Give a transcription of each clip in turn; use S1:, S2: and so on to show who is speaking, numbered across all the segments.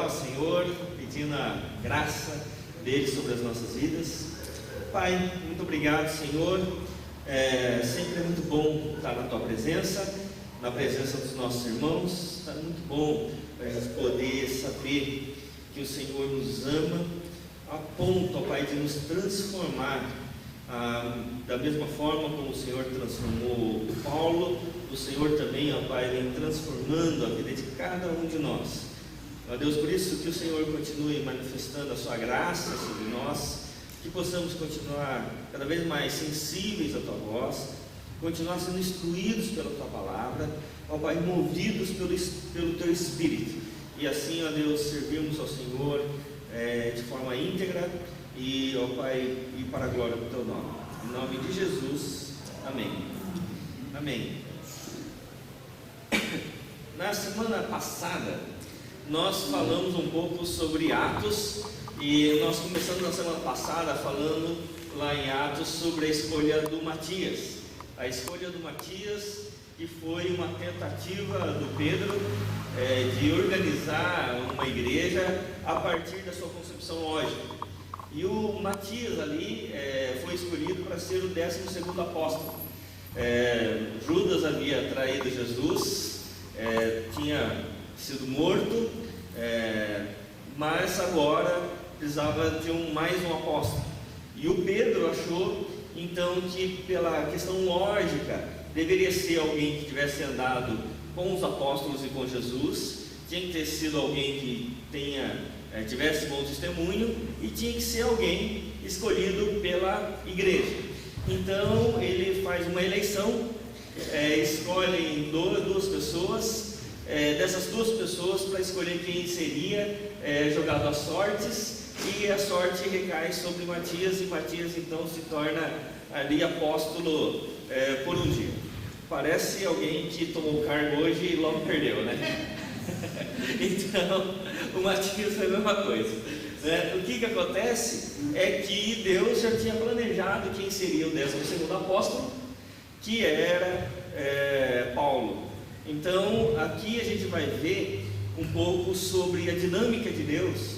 S1: ao Senhor, pedindo a graça dele sobre as nossas vidas. Pai, muito obrigado, Senhor. Sempre é muito bom estar na tua presença, na presença dos nossos irmãos. Está muito bom para a gente poder saber que o Senhor nos ama a ponto, ó Pai, de nos transformar da mesma forma como o Senhor transformou o Paulo. O Senhor também, ó Pai, vem transformando a vida de cada um de nós. Ó Deus, por isso que o Senhor continue manifestando a sua graça sobre nós, que possamos continuar cada vez mais sensíveis à tua voz, continuar sendo instruídos pela tua palavra, ó Pai, movidos pelo teu Espírito, e assim, ó Deus, servirmos ao Senhor de forma íntegra e, ó Pai, e para a glória do teu nome. Em nome de Jesus, amém. Amém. Na semana passada nós falamos um pouco sobre Atos, e nós começamos na semana passada falando lá em Atos sobre a escolha do Matias. A escolha do Matias, que foi uma tentativa do Pedro de organizar uma igreja a partir da sua concepção lógica. E o Matias ali foi escolhido para ser o 12º apóstolo. Judas havia traído Jesus, tinha sido morto, mas agora precisava de mais um apóstolo. E o Pedro achou então que, pela questão lógica, deveria ser alguém que tivesse andado com os apóstolos e com Jesus, tinha que ter sido alguém que tivesse bom testemunho, e tinha que ser alguém escolhido pela igreja. Então ele faz uma eleição, escolhe duas pessoas, dessas duas pessoas, para escolher quem seria jogado às sortes, e a sorte recai sobre Matias, e Matias então se torna ali apóstolo por um dia. Parece alguém que tomou o cargo hoje e logo perdeu, né? Então o Matias foi a mesma coisa, né? O que acontece é que Deus já tinha planejado quem seria o 12º apóstolo, que era Paulo. Então aqui a gente vai ver um pouco sobre a dinâmica de Deus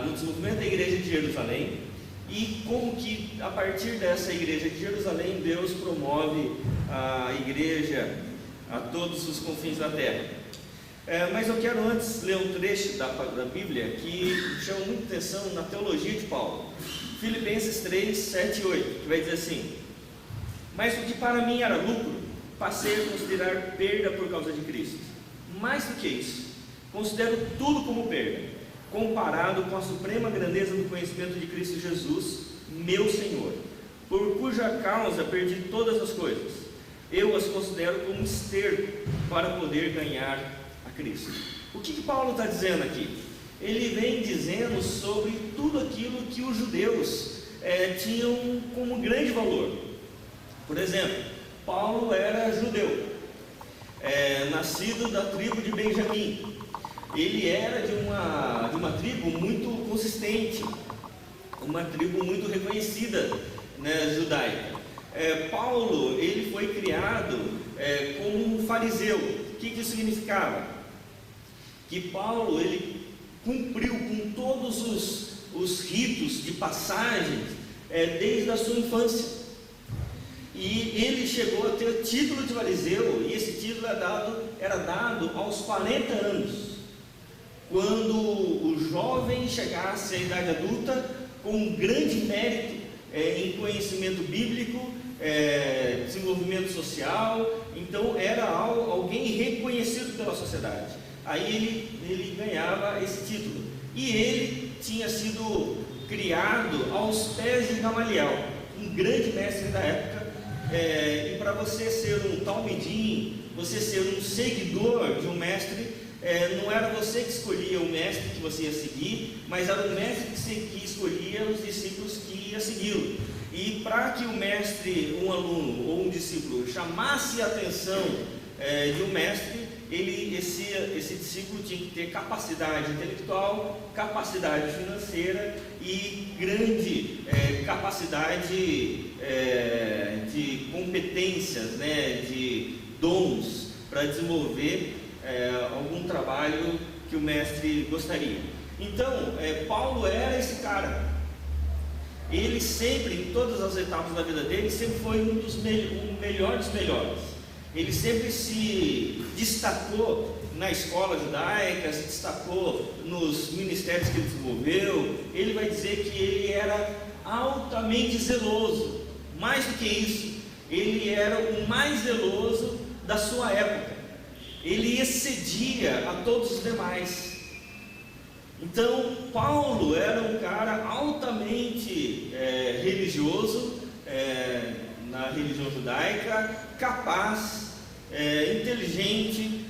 S1: no desenvolvimento da igreja de Jerusalém, e como que a partir dessa igreja de Jerusalém Deus promove a igreja a todos os confins da terra. Mas eu quero antes ler um trecho da Bíblia que chama muita atenção na teologia de Paulo. Filipenses 3, 7 e 8, que vai dizer assim: mas o que para mim era lucro, passei a considerar perda por causa de Cristo. Mais do que isso, considero tudo como perda, comparado com a suprema grandeza do conhecimento de Cristo Jesus, meu Senhor, por cuja causa perdi todas as coisas. Eu as considero como esterco para poder ganhar a Cristo. O que Paulo está dizendo aqui? Ele vem dizendo sobre tudo aquilo que os judeus tinham como grande valor. Por exemplo, Paulo era judeu, nascido da tribo de Benjamim. Ele era de uma tribo muito consistente, uma tribo muito reconhecida, né, judaica. Paulo, ele foi criado como um fariseu. O que isso significava? Que Paulo, ele cumpriu com todos os ritos de passagem desde a sua infância. E ele chegou a ter o título de fariseu, e esse título era dado aos 40 anos. Quando o jovem chegasse à idade adulta com um grande mérito em conhecimento bíblico, desenvolvimento social, então era alguém reconhecido pela sociedade. Aí ele ganhava esse título. E ele tinha sido criado aos pés de Gamaliel, um grande mestre da época. E para você ser um talmidim, você ser um seguidor de um mestre, não era você que escolhia o mestre que você ia seguir, mas era o mestre que escolhia os discípulos que ia segui-lo. E para que o mestre, um aluno ou um discípulo, chamasse a atenção de um mestre, esse discípulo tinha que ter capacidade intelectual, capacidade financeira e grande capacidade de competências, né, de dons para desenvolver algum trabalho que o mestre gostaria. Então, Paulo era esse cara. Ele sempre, em todas as etapas da vida dele, sempre foi um melhor dos melhores. Ele sempre se destacou na escola judaica, se destacou nos ministérios que ele desenvolveu. Ele vai dizer que ele era altamente zeloso. Mais do que isso, ele era o mais zeloso da sua época. Ele excedia a todos os demais. Então, Paulo era um cara altamente religioso, na religião judaica, capaz, inteligente,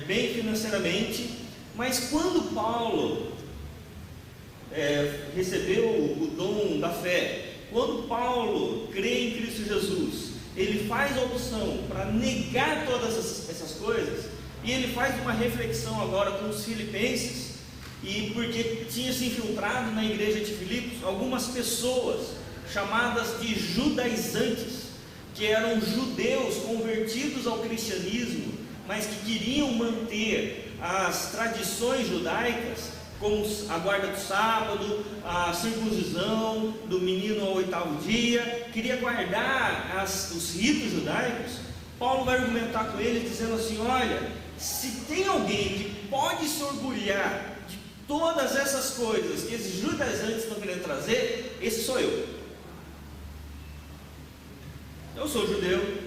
S1: bem financeiramente. Mas quando Paulo recebeu o dom da fé, quando Paulo crê em Cristo Jesus, ele faz a opção para negar todas essas coisas, e ele faz uma reflexão agora com os filipenses. E porque tinha se infiltrado na igreja de Filipos algumas pessoas chamadas de judaizantes, que eram judeus convertidos ao cristianismo, mas que queriam manter as tradições judaicas, como a guarda do sábado, a circuncisão do menino ao 8º dia, queria guardar os ritos judaicos. Paulo vai argumentar com eles dizendo assim: olha, se tem alguém que pode se orgulhar todas essas coisas que esses judaizantes estão querendo trazer, esse sou eu. Eu sou judeu,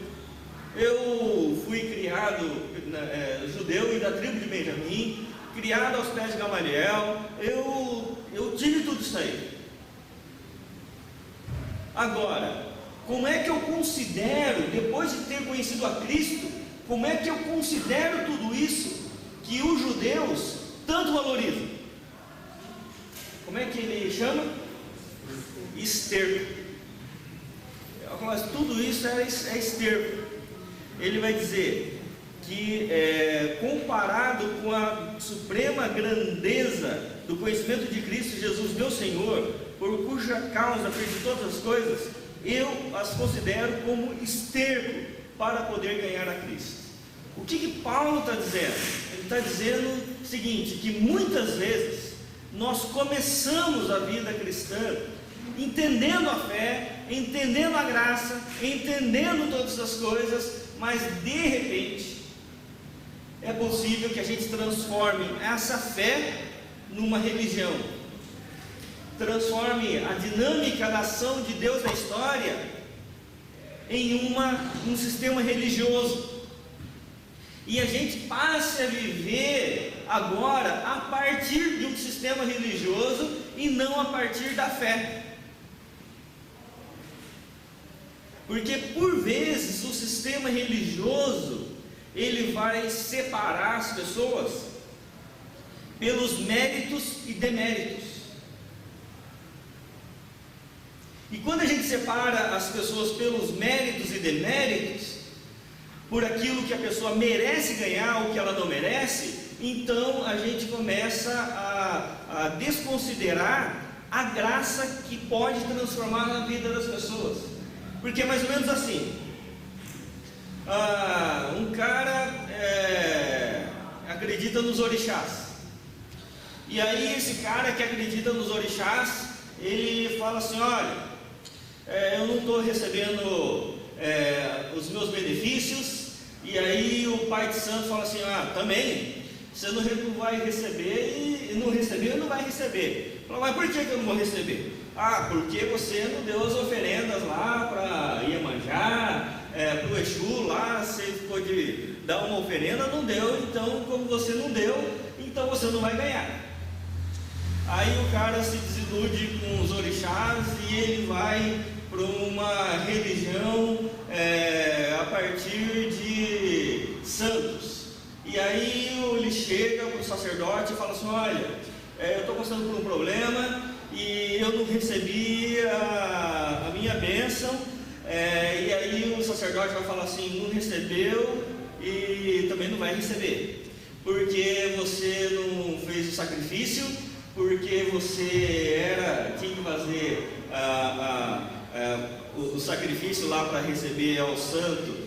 S1: eu fui criado judeu e da tribo de Benjamim, criado aos pés de Gamaliel, eu tive tudo isso aí. Agora, como é que eu considero, depois de ter conhecido a Cristo, como é que eu considero tudo isso que os judeus tanto valorizam? Como é que ele chama? Esterco. Mas tudo isso é esterco. Ele vai dizer que, comparado com a suprema grandeza do conhecimento de Cristo Jesus, meu Senhor, por cuja causa perdi todas as coisas, eu as considero como esterco para poder ganhar a Cristo. O que Paulo está dizendo? Ele está dizendo o seguinte, que muitas vezes nós começamos a vida cristã entendendo a fé, entendendo a graça, entendendo todas as coisas, mas de repente é possível que a gente transforme essa fé numa religião, transforme a dinâmica da ação de Deus na história em um sistema religioso, e a gente passe a viver agora a partir de um sistema religioso e não a partir da fé. Porque por vezes o sistema religioso ele vai separar as pessoas pelos méritos e deméritos. E quando a gente separa as pessoas pelos méritos e deméritos, por aquilo que a pessoa merece ganhar ou que ela não merece, então a gente começa a desconsiderar a graça que pode transformar a vida das pessoas. Porque é mais ou menos assim: um cara acredita nos orixás, e aí esse cara que acredita nos orixás, ele fala assim: olha, eu não estou recebendo os meus benefícios. E aí o pai de santo fala assim: também, você não vai receber, e não receber, não vai receber. Fala: mas por que eu não vou receber? Porque você não deu as oferendas lá para Iemanjá, para o Exu lá, você ficou de dar uma oferenda, não deu, então como você não deu, então você não vai ganhar. Aí o cara se desilude com os orixás e ele vai para uma religião a partir de santos. E aí ele chega para o sacerdote e fala assim: olha, eu estou passando por um problema e eu não recebi a minha bênção. E aí o sacerdote vai falar assim: não recebeu e também não vai receber, porque você não fez o sacrifício, porque você tinha que fazer o sacrifício lá para receber ao santo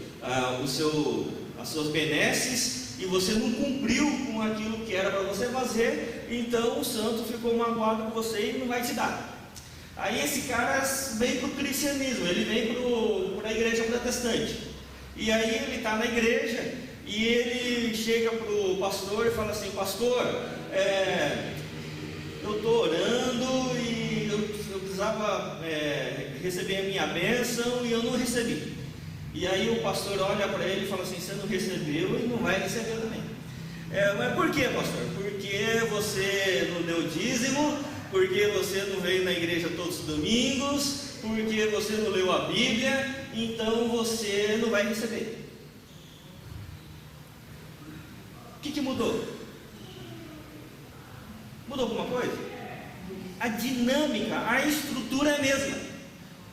S1: as suas benesses, e você não cumpriu com aquilo que era para você fazer, então o santo ficou magoado com você e não vai te dar. Aí esse cara vem para o cristianismo, ele vem para a igreja protestante, e aí ele está na igreja e ele chega para o pastor e fala assim: pastor, eu estou orando e eu precisava receber a minha bênção e eu não recebi. E aí o pastor olha para ele e fala assim: você não recebeu e não vai receber também. Mas por que, pastor? Porque você não deu dízimo, porque você não veio na igreja todos os domingos, porque você não leu a Bíblia, então você não vai receber. O que mudou? Mudou alguma coisa? A dinâmica, a estrutura é a mesma.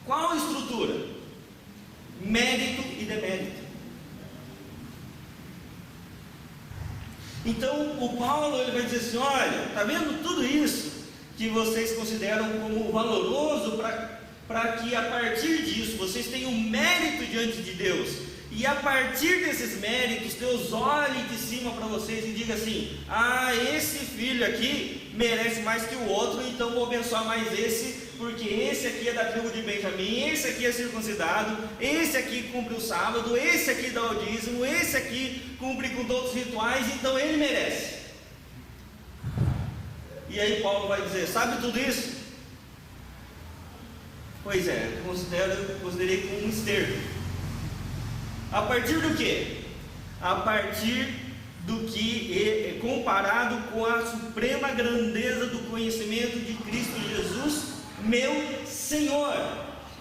S1: Qual a estrutura? Mérito e demérito. Então o Paulo ele vai dizer assim: olha, está vendo tudo isso que vocês consideram como valoroso, para que a partir disso vocês tenham mérito diante de Deus, e a partir desses méritos Deus olhe de cima para vocês e diga assim: esse filho aqui merece mais que o outro, então vou abençoar mais esse, porque esse aqui é da tribo de Benjamim, esse aqui é circuncidado, esse aqui cumpre o sábado, esse aqui dá o dízimo, esse aqui cumpre com todos os rituais, então ele merece. E aí Paulo vai dizer: sabe tudo isso? Pois é, considerei como um esterco. A partir do quê? A partir do que é comparado com a suprema grandeza do conhecimento de Cristo Jesus, meu Senhor.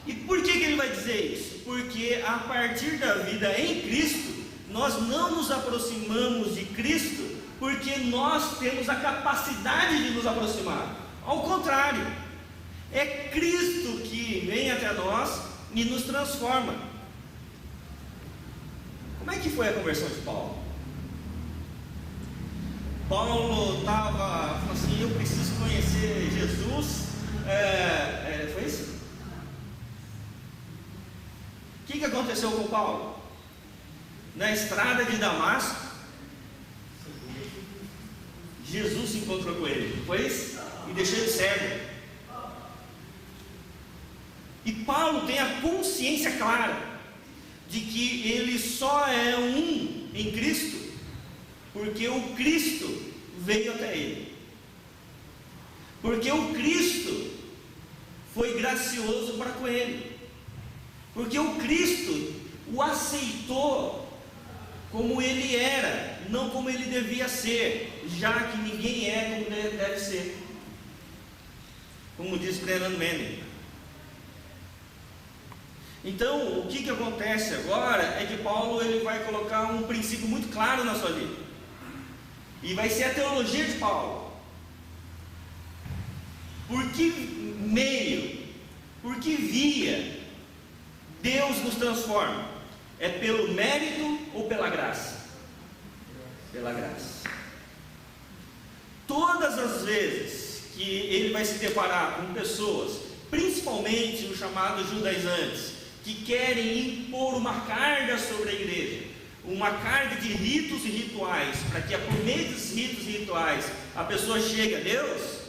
S1: E por que ele vai dizer isso? Porque a partir da vida em Cristo, nós não nos aproximamos de Cristo porque nós temos a capacidade de nos aproximar. Ao contrário, é Cristo que vem até nós e nos transforma. Como é que foi a conversão de Paulo? Paulo estava falando assim: eu preciso conhecer Jesus. Foi isso? O que aconteceu com Paulo? Na estrada de Damasco, Jesus se encontrou com ele, foi isso? E deixou ele cego. E Paulo tem a consciência clara de que ele só é um em Cristo porque o Cristo veio até ele, porque o Cristo foi gracioso para com ele, porque o Cristo o aceitou como ele era, não como ele devia ser, já que ninguém é como deve ser, como diz Brennan Manning. Então, o que acontece agora é que Paulo ele vai colocar um princípio muito claro na sua vida, e vai ser a teologia de Paulo. Por que meio, por que via Deus nos transforma? É pelo mérito ou pela graça? Pela graça. Todas as vezes que ele vai se deparar com pessoas, principalmente os chamados judaizantes, que querem impor uma carga sobre a igreja, uma carga de ritos e rituais, para que por meio dos ritos e rituais a pessoa chegue a Deus,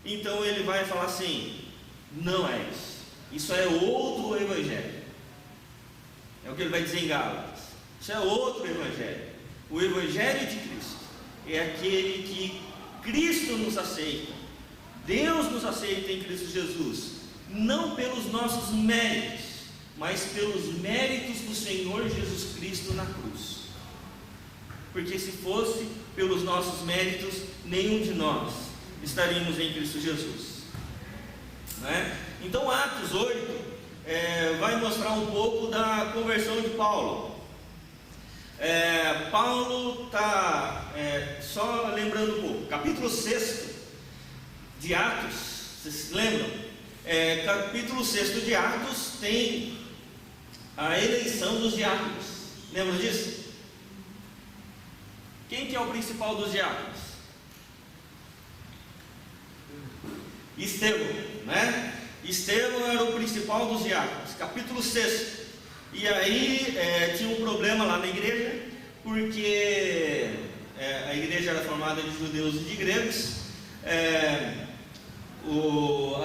S1: então ele vai falar assim: não é isso, isso é outro evangelho. É o que ele vai dizer em Gálatas: isso é outro evangelho. O evangelho de Cristo é aquele que Cristo nos aceita, Deus nos aceita em Cristo Jesus, não pelos nossos méritos, mas pelos méritos do Senhor Jesus Cristo na cruz. Porque se fosse pelos nossos méritos, nenhum de nós estaríamos em Cristo Jesus, não é? Então Atos 8 vai mostrar um pouco da conversão de Paulo. Paulo está, só lembrando um pouco, capítulo 6 de Atos, vocês se lembram? Capítulo 6 de Atos tem a eleição dos diáconos. Lembram disso? Quem que é o principal dos diáconos? Estevão, né? Estevão era o principal dos diáconos. Capítulo 6. E aí tinha um problema lá na igreja, porque a igreja era formada de judeus e de gregos.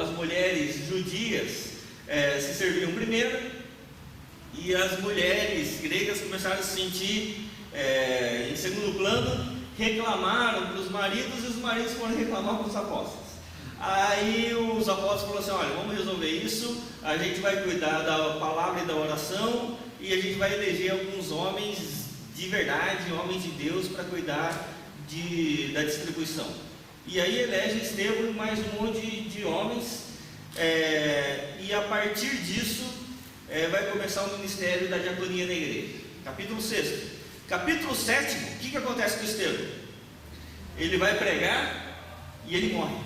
S1: As mulheres judias se serviam primeiro, e as mulheres gregas começaram a se sentir em segundo plano, reclamaram para os maridos, e os maridos foram reclamar para os apóstolos. Aí os apóstolos falaram assim: olha, vamos resolver isso, a gente vai cuidar da palavra e da oração, e a gente vai eleger alguns homens de verdade, homens de Deus, para cuidar da distribuição. E aí elege Estevão e mais um monte de homens, e a partir disso vai começar o ministério da diaconia na igreja. Capítulo 6. Capítulo 7, o que acontece com Estevão? Ele vai pregar e ele morre,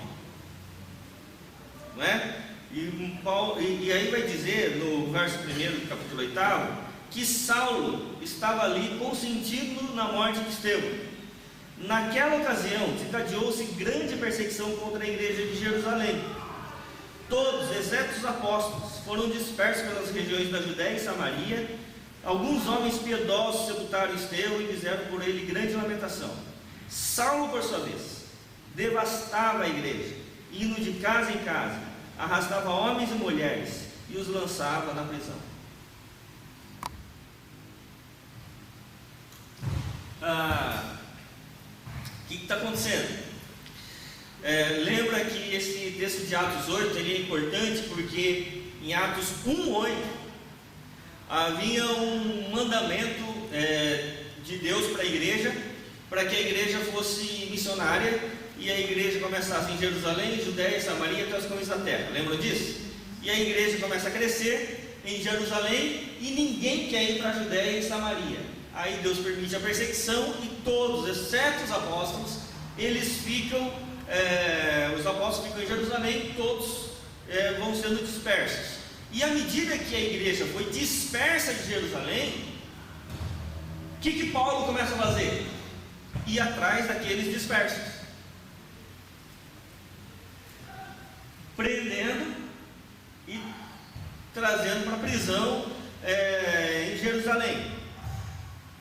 S1: não é? E aí vai dizer no verso 1 do capítulo 8 que Saulo estava ali consentindo na morte de Estevão. Naquela ocasião desencadeou-se grande perseguição contra a igreja de Jerusalém. Todos, exceto os apóstolos, foram dispersos pelas regiões da Judéia e Samaria. Alguns homens piedosos sepultaram Estevão e fizeram por ele grande lamentação. Saulo, por sua vez, devastava a igreja, indo de casa em casa, arrastava homens e mulheres e os lançava na prisão. O que está acontecendo? Lembra que esse texto de Atos 8 ele é importante porque em Atos 1:8 havia um mandamento de Deus para a igreja, para que a igreja fosse missionária, e a igreja começasse em Jerusalém, Judéia e Samaria até os confins da terra. Lembram disso? E a igreja começa a crescer em Jerusalém e ninguém quer ir para a Judéia e Samaria. Aí Deus permite a perseguição e todos, exceto os apóstolos, eles ficam, os apóstolos ficam em Jerusalém, todos vão sendo dispersos. E à medida que a igreja foi dispersa de Jerusalém, o que Paulo começa a fazer? Ir atrás daqueles dispersos, prendendo e trazendo para a prisão em Jerusalém.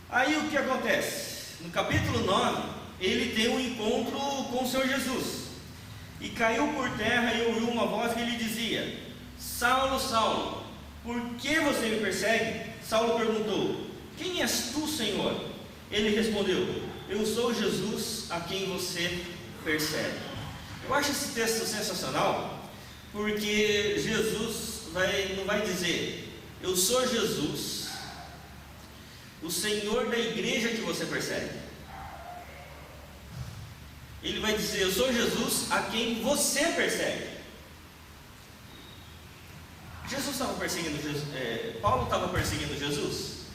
S1: Aí o que acontece? No capítulo 9, ele tem um encontro com o Senhor Jesus, e caiu por terra e ouviu uma voz que lhe dizia: Saulo, Saulo, por que você me persegue? Saulo perguntou: quem és tu, Senhor? Ele respondeu: eu sou Jesus a quem você persegue. Eu acho esse texto sensacional, porque Jesus não vai dizer: eu sou Jesus, o Senhor da igreja que você persegue. Ele vai dizer: eu sou Jesus a quem você persegue. Jesus estava perseguindo Paulo estava perseguindo Jesus?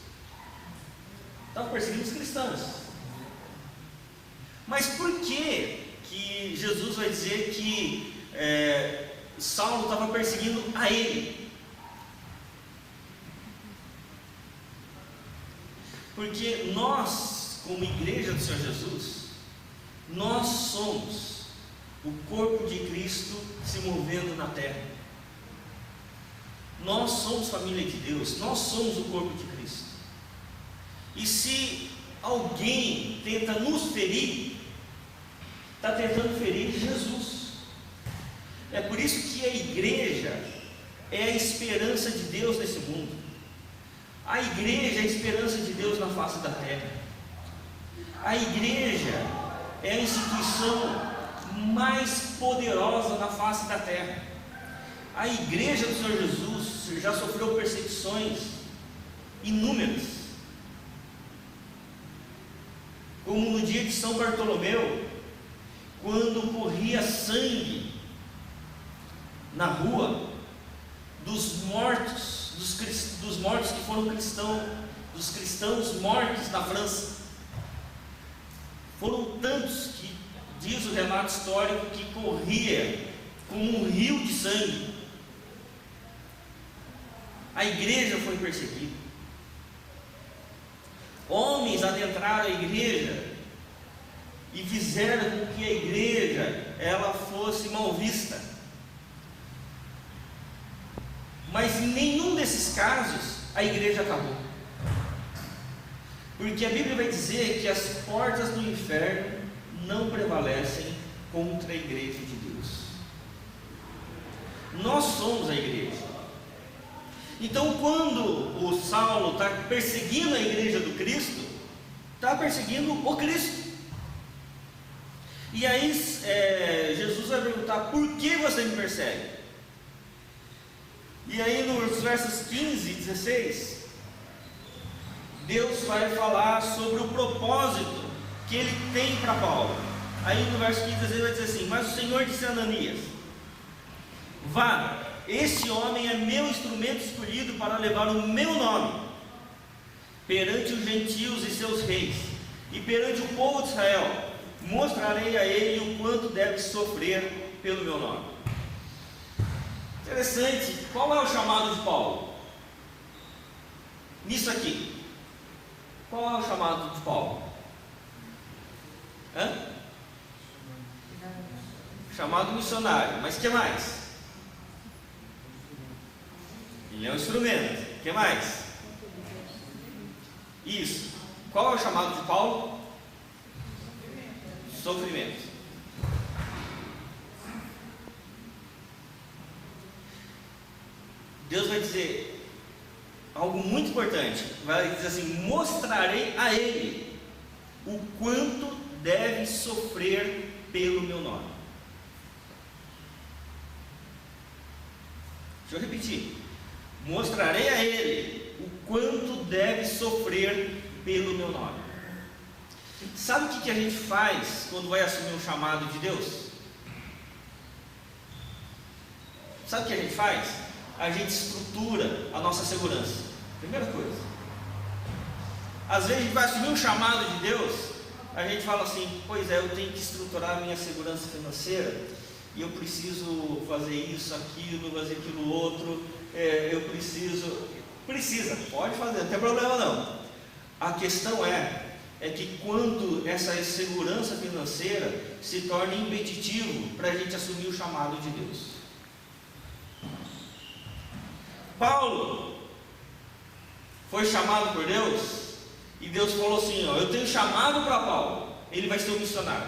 S1: Estava perseguindo os cristãos. Mas por que Jesus vai dizer que Saulo estava perseguindo a ele? Porque nós, como igreja do Senhor Jesus, nós somos o corpo de Cristo se movendo na terra. Nós somos família de Deus, nós somos o corpo de Cristo. E se alguém tenta nos ferir, está tentando ferir Jesus. É por isso que a igreja é a esperança de Deus nesse mundo. A igreja é a esperança de Deus na face da terra. A igreja é a instituição mais poderosa na face da terra. A igreja do Senhor Jesus já sofreu perseguições inúmeras, como no dia de São Bartolomeu, quando corria sangue na rua dos mortos, dos mortos que foram cristãos, dos cristãos mortos na França. Foram tantos que, diz o relato histórico, que corria como um rio de sangue. A igreja foi perseguida. Homens adentraram a igreja e fizeram com que a igreja ela fosse mal vista. Mas em nenhum desses casos a igreja acabou. Porque a Bíblia vai dizer que as portas do inferno não prevalecem contra a igreja de Deus. Nós somos a igreja. Então, quando o Saulo está perseguindo a igreja do Cristo, está perseguindo o Cristo. E aí Jesus vai perguntar: por que você me persegue? E aí nos versos 15 e 16, Deus vai falar sobre o propósito que ele tem para Paulo. Aí no verso 15 ele vai dizer assim: mas o Senhor disse a Ananias: vá, esse homem é meu instrumento escolhido para levar o meu nome perante os gentios e seus reis, e perante o povo de Israel. Mostrarei a ele o quanto deve sofrer pelo meu nome. Interessante. Qual é o chamado de Paulo? Nisso aqui. Qual é o chamado de Paulo? Chamado missionário. Mas o que mais? Ele é um instrumento. O que mais? Isso. Qual é o chamado de Paulo? Sofrimento. Deus vai dizer algo muito importante. Vai dizer assim: mostrarei a ele o quanto deve sofrer pelo meu nome. Deixa eu repetir: mostrarei a ele o quanto deve sofrer pelo meu nome. Sabe o que a gente faz quando vai assumir um chamado de Deus? Sabe o que a gente faz? A gente estrutura a nossa segurança. Primeira coisa. Às vezes a gente vai assumir um chamado de Deus, a gente fala assim: pois é, eu tenho que estruturar a minha segurança financeira, e eu preciso fazer isso, aquilo, fazer aquilo outro, precisa, pode fazer, não tem problema não. A questão é que quando essa segurança financeira se torna impeditivo para a gente assumir o chamado de Deus. Paulo foi chamado por Deus, e Deus falou assim: ó, eu tenho chamado para Paulo, ele vai ser um missionário,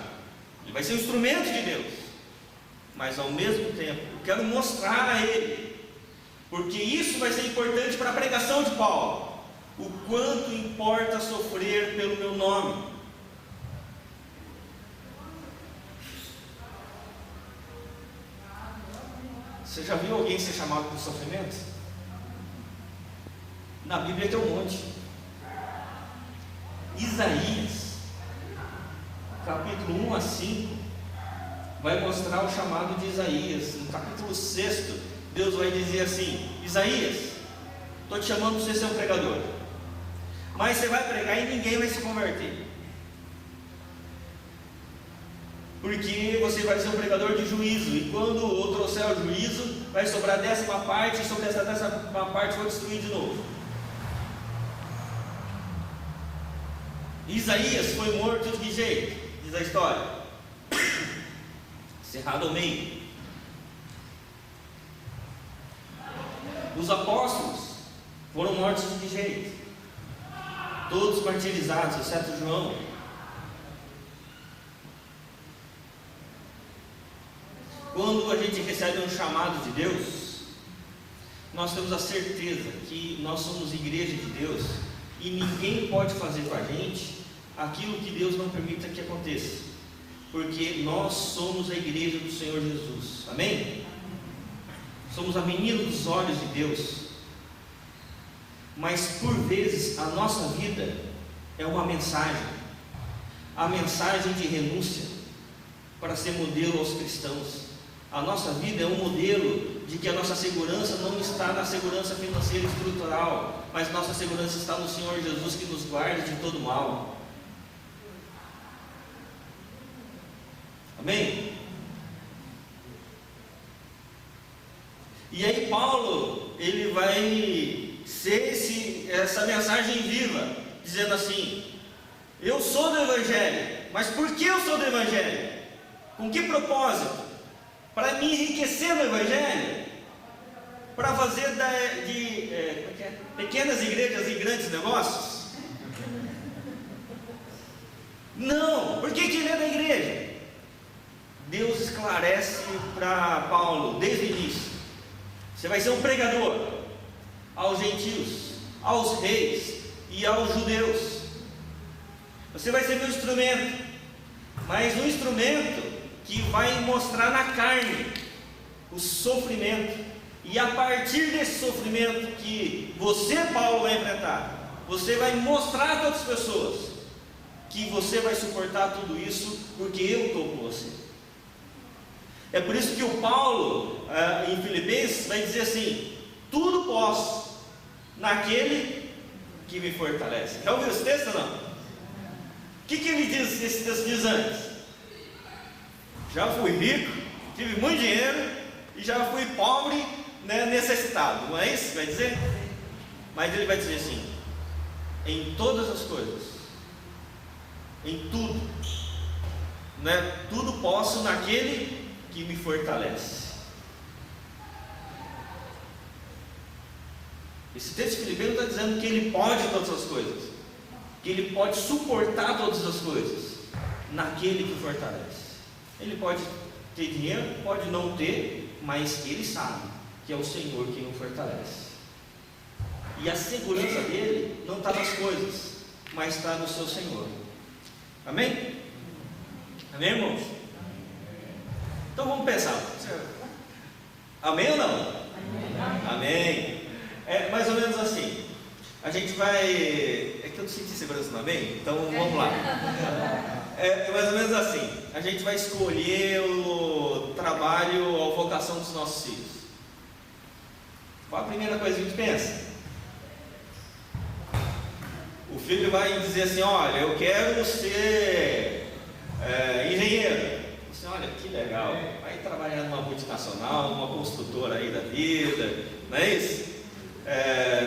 S1: ele vai ser um instrumento de Deus, mas ao mesmo tempo eu quero mostrar a ele, porque isso vai ser importante para a pregação de Paulo, o quanto importa sofrer pelo meu nome. Você já viu alguém ser chamado por sofrimento? Na Bíblia tem um monte. Isaías, capítulo 1 a 5, vai mostrar o chamado de Isaías. No capítulo 6, Deus vai dizer assim: Isaías, estou te chamando para você ser um pregador, mas você vai pregar e ninguém vai se converter, porque você vai ser um pregador de juízo, e quando eu trouxer o juízo, vai sobrar 10ª parte, e sobre essa 10ª parte vou destruir de novo. Isaías foi morto de que jeito? Diz a história: cerrado ao meio. Os apóstolos foram mortos de que jeito? Todos martirizados, exceto João. Quando a gente recebe um chamado de Deus, nós temos a certeza que nós somos igreja de Deus, e ninguém pode fazer com a gente aquilo que Deus não permita que aconteça, porque nós somos a igreja do Senhor Jesus. Amém? Somos a menina dos olhos de Deus. Mas por vezes a nossa vida é uma mensagem, a mensagem de renúncia para ser modelo aos cristãos. A nossa vida é um modelo de que a nossa segurança não está na segurança financeira estrutural, mas nossa segurança está no Senhor Jesus, que nos guarda de todo mal. Amém? E aí Paulo, ele vai ser essa mensagem viva, dizendo assim: eu sou do Evangelho. Mas por que eu sou do Evangelho? Com que propósito? Para me enriquecer no Evangelho? Para fazer de pequenas igrejas e grandes negócios? Não, por que ele é da igreja? Deus esclarece para Paulo desde o início: você vai ser um pregador aos gentios, aos reis e aos judeus. Você vai ser meu instrumento, mas um instrumento que vai mostrar na carne o sofrimento. E a partir desse sofrimento que você, Paulo, vai enfrentar, você vai mostrar para outras pessoas que você vai suportar tudo isso, porque eu estou com você. É por isso que o Paulo, em Filipenses, vai dizer assim: tudo posso naquele que me fortalece. Já ouviu esse texto ou não? O que ele diz, esse texto diz antes? Já fui rico, tive muito dinheiro, e já fui pobre, né, necessitado. Não é isso que vai dizer? Mas ele vai dizer assim: em todas as coisas, em tudo, né, tudo posso naquele que me fortalece. Esse texto de Filipenses está dizendo que ele pode todas as coisas, que ele pode suportar todas as coisas naquele que fortalece. Ele pode ter dinheiro, pode não ter, mas ele sabe que é o Senhor quem o fortalece. E a segurança dele não está nas coisas, mas está no seu Senhor. Amém? Amém, irmãos? Então vamos pensar. Amém ou não? Amém. É mais ou menos assim. A gente vai... É que eu não senti segurança no amém? Então vamos lá. É mais ou menos assim. A gente vai escolher o trabalho, a vocação dos nossos filhos. Qual a primeira coisa que a gente pensa? O filho vai dizer assim: olha, eu quero ser engenheiro. Você, olha, que legal, vai trabalhar numa multinacional, numa construtora aí da vida, não é isso?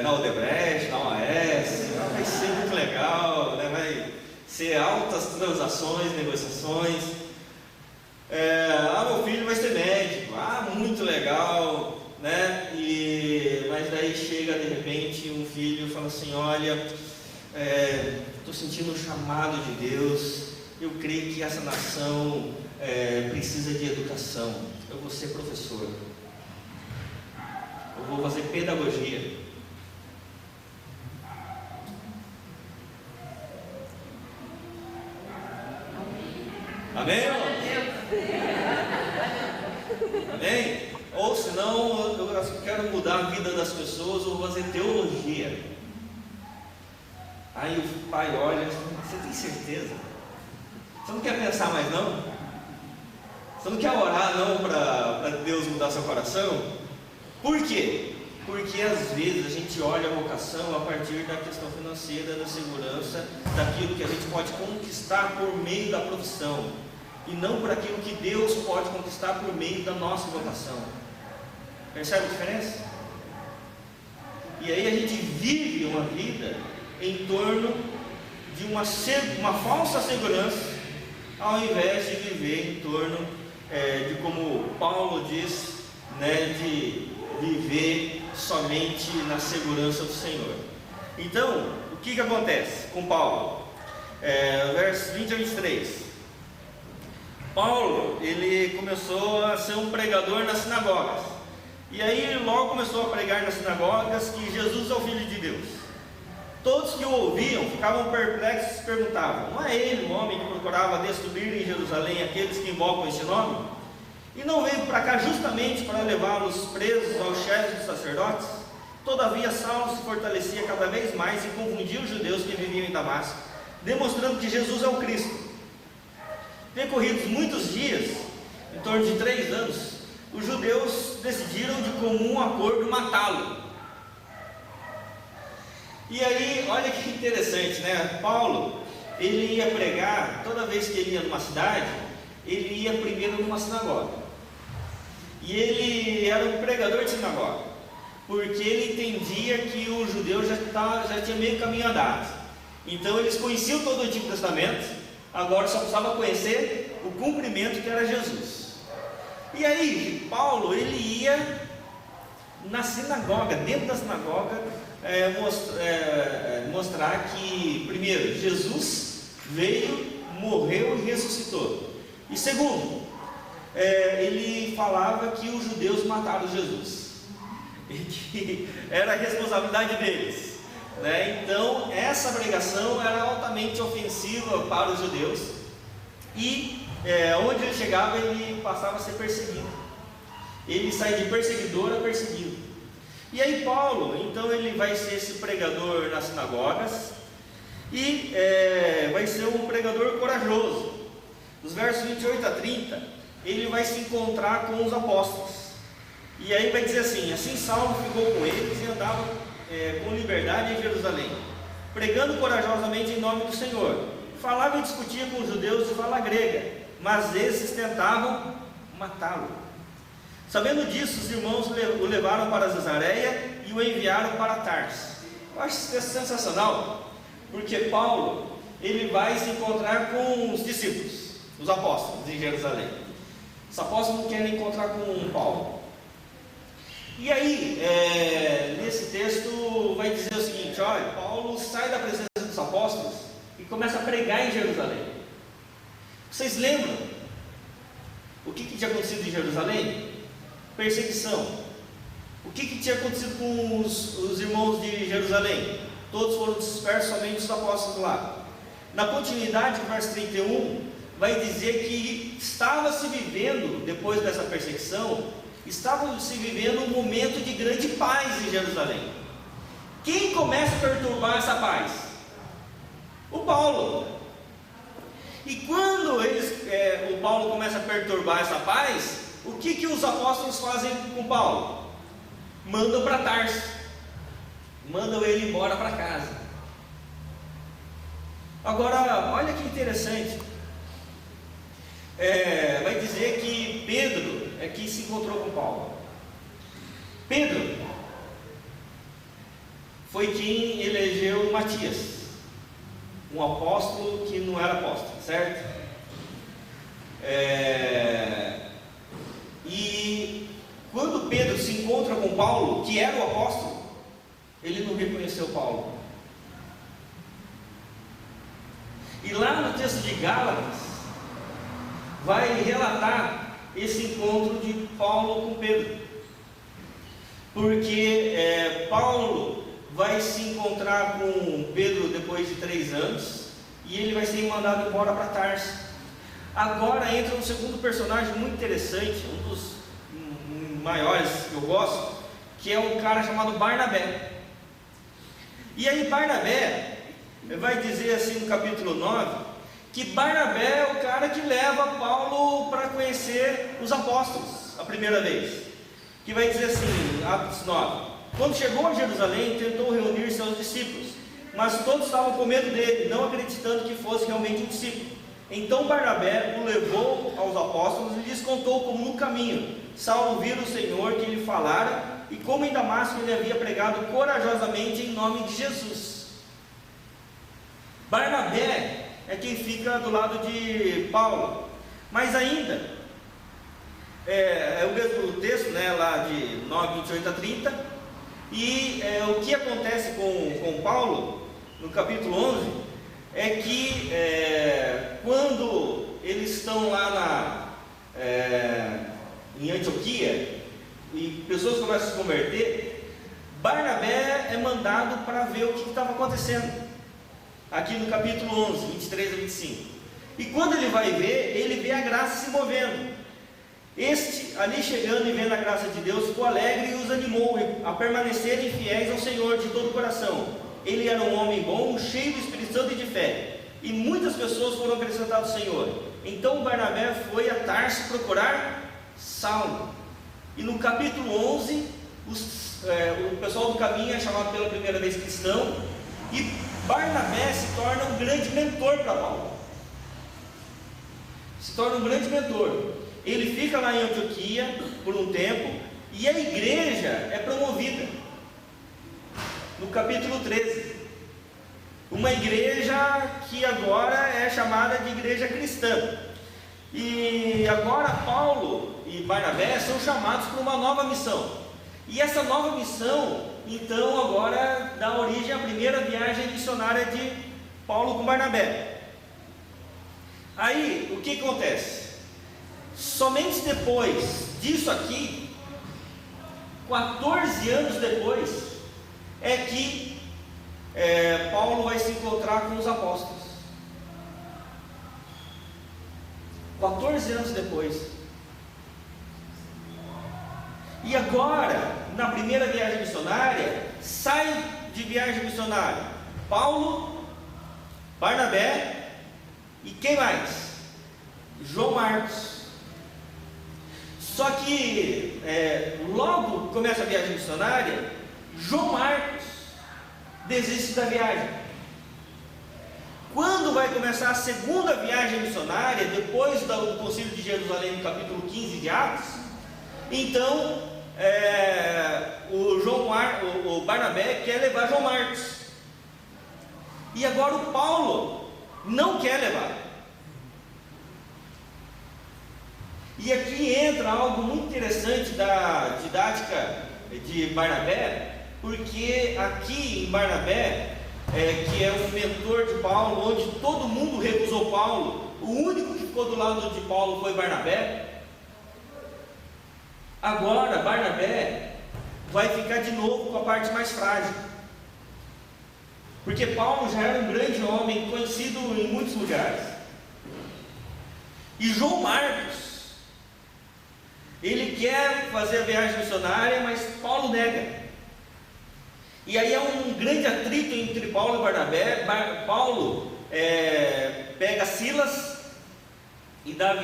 S1: Na Odebrecht, na OAS, vai ser muito legal, né? Vai ser altas transações, negociações. Meu filho vai ser médico, muito legal, né? Mas daí chega de repente um filho e fala assim: olha, estou sentindo um chamado de Deus, eu creio que essa nação precisa de educação, eu vou ser professor, eu vou fazer pedagogia. Amém, irmão? Amém? Ou senão, eu quero mudar a vida das pessoas, eu vou fazer teologia. Aí o pai olha: você tem certeza? Você não quer pensar mais não? Você não quer orar não para Deus mudar seu coração? Por quê? Porque às vezes a gente olha a vocação a partir da questão financeira, da segurança, daquilo que a gente pode conquistar por meio da profissão, e não por aquilo que Deus pode conquistar por meio da nossa vocação. Percebe a diferença? E aí a gente vive uma vida em torno de uma falsa segurança, ao invés de viver em torno de, como Paulo diz, né, de viver somente na segurança do Senhor. Então, o que acontece com Paulo? Versos 20 a 23. Paulo, ele começou a ser um pregador nas sinagogas, e aí ele logo começou a pregar nas sinagogas que Jesus é o Filho de Deus. Todos que o ouviam ficavam perplexos e se perguntavam: não é ele o homem que procurava destruir em Jerusalém aqueles que invocam este nome? E não veio para cá justamente para levá-los presos aos chefes dos sacerdotes? Todavia Saulo se fortalecia cada vez mais e confundia os judeus que viviam em Damasco, demonstrando que Jesus é o Cristo. Decorridos muitos dias, em torno de 3 anos, os judeus decidiram de comum acordo matá-lo. E aí, olha que interessante, né? Paulo, ele ia pregar, toda vez que ele ia numa cidade, ele ia primeiro numa sinagoga. E ele era um pregador de sinagoga, porque ele entendia que o judeu já tinha meio caminho andado. Então eles conheciam todo o Antigo Testamento, agora só precisava conhecer o cumprimento, que era Jesus. E aí, Paulo, ele ia na sinagoga, dentro da sinagoga, mostrar que, primeiro, Jesus veio morreu e ressuscitou. E segundo, ele falava que os judeus mataram Jesus, e que era a responsabilidade deles, né? Então essa pregação era altamente ofensiva para os judeus, e onde ele chegava, ele passava a ser perseguido. Ele sai de perseguidor a perseguido. E aí Paulo, então, ele vai ser esse pregador nas sinagogas, e vai ser um pregador corajoso. Dos versos 28 a 30, ele vai se encontrar com os apóstolos, e aí vai dizer assim: assim Saulo ficou com eles e andava com liberdade em Jerusalém, pregando corajosamente em nome do Senhor. Falava e discutia com os judeus de fala grega, mas esses tentavam matá-lo. Sabendo disso, os irmãos o levaram para Cesareia e o enviaram para Tarso. Eu acho isso sensacional, porque Paulo, ele vai se encontrar com os discípulos, os apóstolos em Jerusalém. Os apóstolos não querem encontrar com Paulo. E aí, nesse texto vai dizer o seguinte: olha, Paulo sai da presença dos apóstolos e começa a pregar em Jerusalém. Vocês lembram o que tinha acontecido em Jerusalém? Perseguição. O que tinha acontecido com os irmãos de Jerusalém? Todos foram dispersos, somente os apóstolos lá. Na continuidade, no verso 31, vai dizer que estava se vivendo, depois dessa perseguição, estava se vivendo um momento de grande paz em Jerusalém. Quem começa a perturbar essa paz? O Paulo. E quando o Paulo começa a perturbar essa paz, o que os apóstolos fazem com Paulo? Mandam para Tarso, mandam ele embora para casa. Agora, olha que interessante, vai dizer que Pedro é que se encontrou com Paulo. Pedro foi quem elegeu Matias, um apóstolo que não era apóstolo, certo? E quando Pedro se encontra com Paulo, que era o apóstolo, ele não reconheceu Paulo. E lá no texto de Gálatas vai relatar esse encontro de Paulo com Pedro, porque Paulo vai se encontrar com Pedro depois de 3 anos, e ele vai ser mandado embora para Tarso. Agora entra um segundo personagem muito interessante, um dos maiores que eu gosto, que é um cara chamado Barnabé. E aí Barnabé vai dizer assim no capítulo 9, que Barnabé é o cara que leva Paulo para conhecer os apóstolos a primeira vez. Que vai dizer assim, Atos 9: quando chegou a Jerusalém, tentou reunir seus discípulos, mas todos estavam com medo dele, não acreditando que fosse realmente um discípulo. Então Barnabé o levou aos apóstolos e lhes contou como no caminho Saulo vira o Senhor que lhe falara, e como em Damasco ele havia pregado corajosamente em nome de Jesus. Barnabé é quem fica do lado de Paulo. Mas ainda, o mesmo texto, lá de 9, 28 a 30, e o que acontece com Paulo, no capítulo 11, é que quando eles estão lá em Antioquia, e pessoas começam a se converter, Barnabé é mandado para ver o que estava acontecendo, aqui no capítulo 11, 23 a 25. E quando ele vai ver, ele vê a graça se movendo. Este, ali chegando e vendo a graça de Deus, ficou alegre e os animou a permanecerem fiéis ao Senhor de todo o coração. Ele era um homem bom, cheio do Espírito Santo e de fé, e muitas pessoas foram acrescentadas ao Senhor. Então Barnabé foi a Tarso procurar Saulo. E no capítulo 11, o pessoal do caminho é chamado pela primeira vez cristão, e Barnabé se torna um grande mentor para Paulo. Se torna um grande mentor. Ele fica lá em Antioquia por um tempo, e a igreja é promovida. No capítulo 13, uma igreja que agora é chamada de igreja cristã. E agora Paulo e Barnabé são chamados para uma nova missão. E essa nova missão, então, agora dá origem à primeira viagem missionária de Paulo com Barnabé. Aí, o que acontece? Somente depois disso aqui, 14 anos depois, é que Paulo vai se encontrar com os apóstolos. 14 anos depois. E agora, na primeira viagem missionária, sai de viagem missionária Paulo, Barnabé e quem mais? João Marcos. Só que logo começa a viagem missionária, João Marcos desiste da viagem. Quando vai começar a segunda viagem missionária, depois do Concílio de Jerusalém, no capítulo 15 de Atos, então o Barnabé quer levar João Marcos. E agora o Paulo não quer levar. E aqui entra algo muito interessante da didática de Barnabé, porque aqui em Barnabé, que é um mentor de Paulo, onde todo mundo recusou Paulo, o único que ficou do lado de Paulo foi Barnabé. Agora Barnabé vai ficar de novo com a parte mais frágil, porque Paulo já era um grande homem, conhecido em muitos lugares. E João Marcos, ele quer fazer a viagem missionária, mas Paulo nega. E aí é um grande atrito entre Paulo e Barnabé. Paulo pega Silas e dá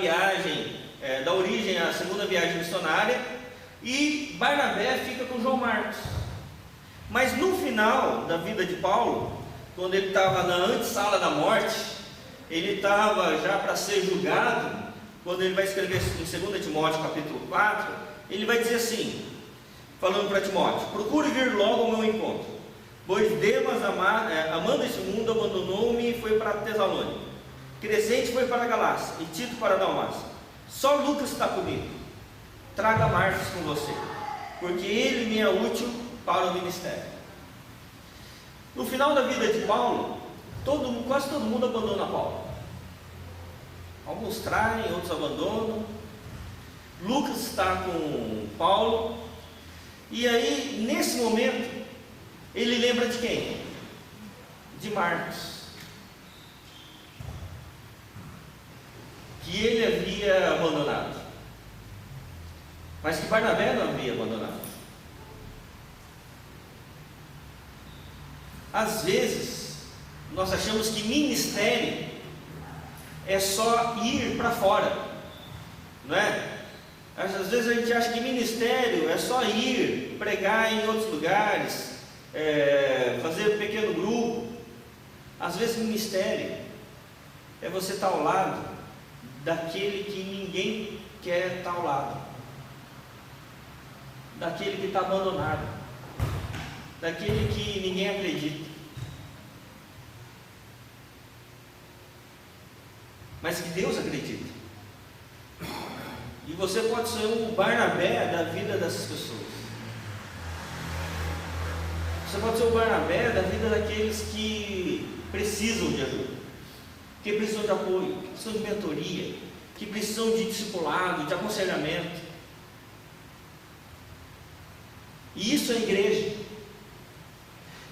S1: origem à segunda viagem missionária, e Barnabé fica com João Marcos. Mas no final da vida de Paulo, quando ele estava na antessala da morte, ele estava já para ser julgado. Quando ele vai escrever em 2 Timóteo capítulo 4, ele vai dizer assim, falando para Timóteo: procure vir logo ao meu encontro, pois Demas, amando este mundo, abandonou-me e foi para Tessalônica. Crescente foi para a Galácia e Tito para a Dalmácia. Só Lucas está comigo. Traga Marcos com você, porque ele me é útil para o ministério. No final da vida de Paulo, quase todo mundo abandona Paulo. Alguns traem, outros abandonam. Lucas está com Paulo. E aí, nesse momento, ele lembra de quem? De Marcos, que ele havia abandonado, mas que Barnabé não havia abandonado. Às vezes, nós achamos que ministério é só ir para fora, não é? Às vezes a gente acha que ministério é só ir pregar em outros lugares, fazer um pequeno grupo. Às vezes ministério é você estar ao lado daquele que ninguém quer estar ao lado, daquele que está abandonado, daquele que ninguém acredita, mas que Deus acredita. E você pode ser um Barnabé da vida dessas pessoas. Você pode ser o Barnabé da vida daqueles que precisam de ajuda, que precisam de apoio, que precisam de mentoria, que precisam de discipulado, de aconselhamento. E isso é igreja.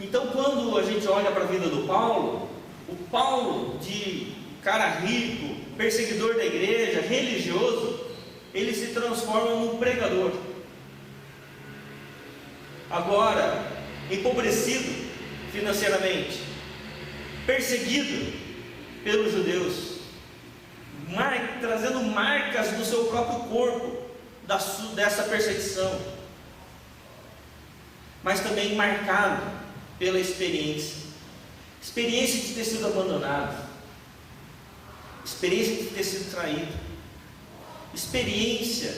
S1: Então, quando a gente olha para a vida do Paulo, o Paulo de cara rico, perseguidor da igreja, religioso, ele se transforma num pregador. Agora, empobrecido financeiramente, perseguido pelos judeus, trazendo marcas no seu próprio corpo dessa perseguição, mas também marcado pela experiência de ter sido abandonado, experiência de ter sido traído, experiência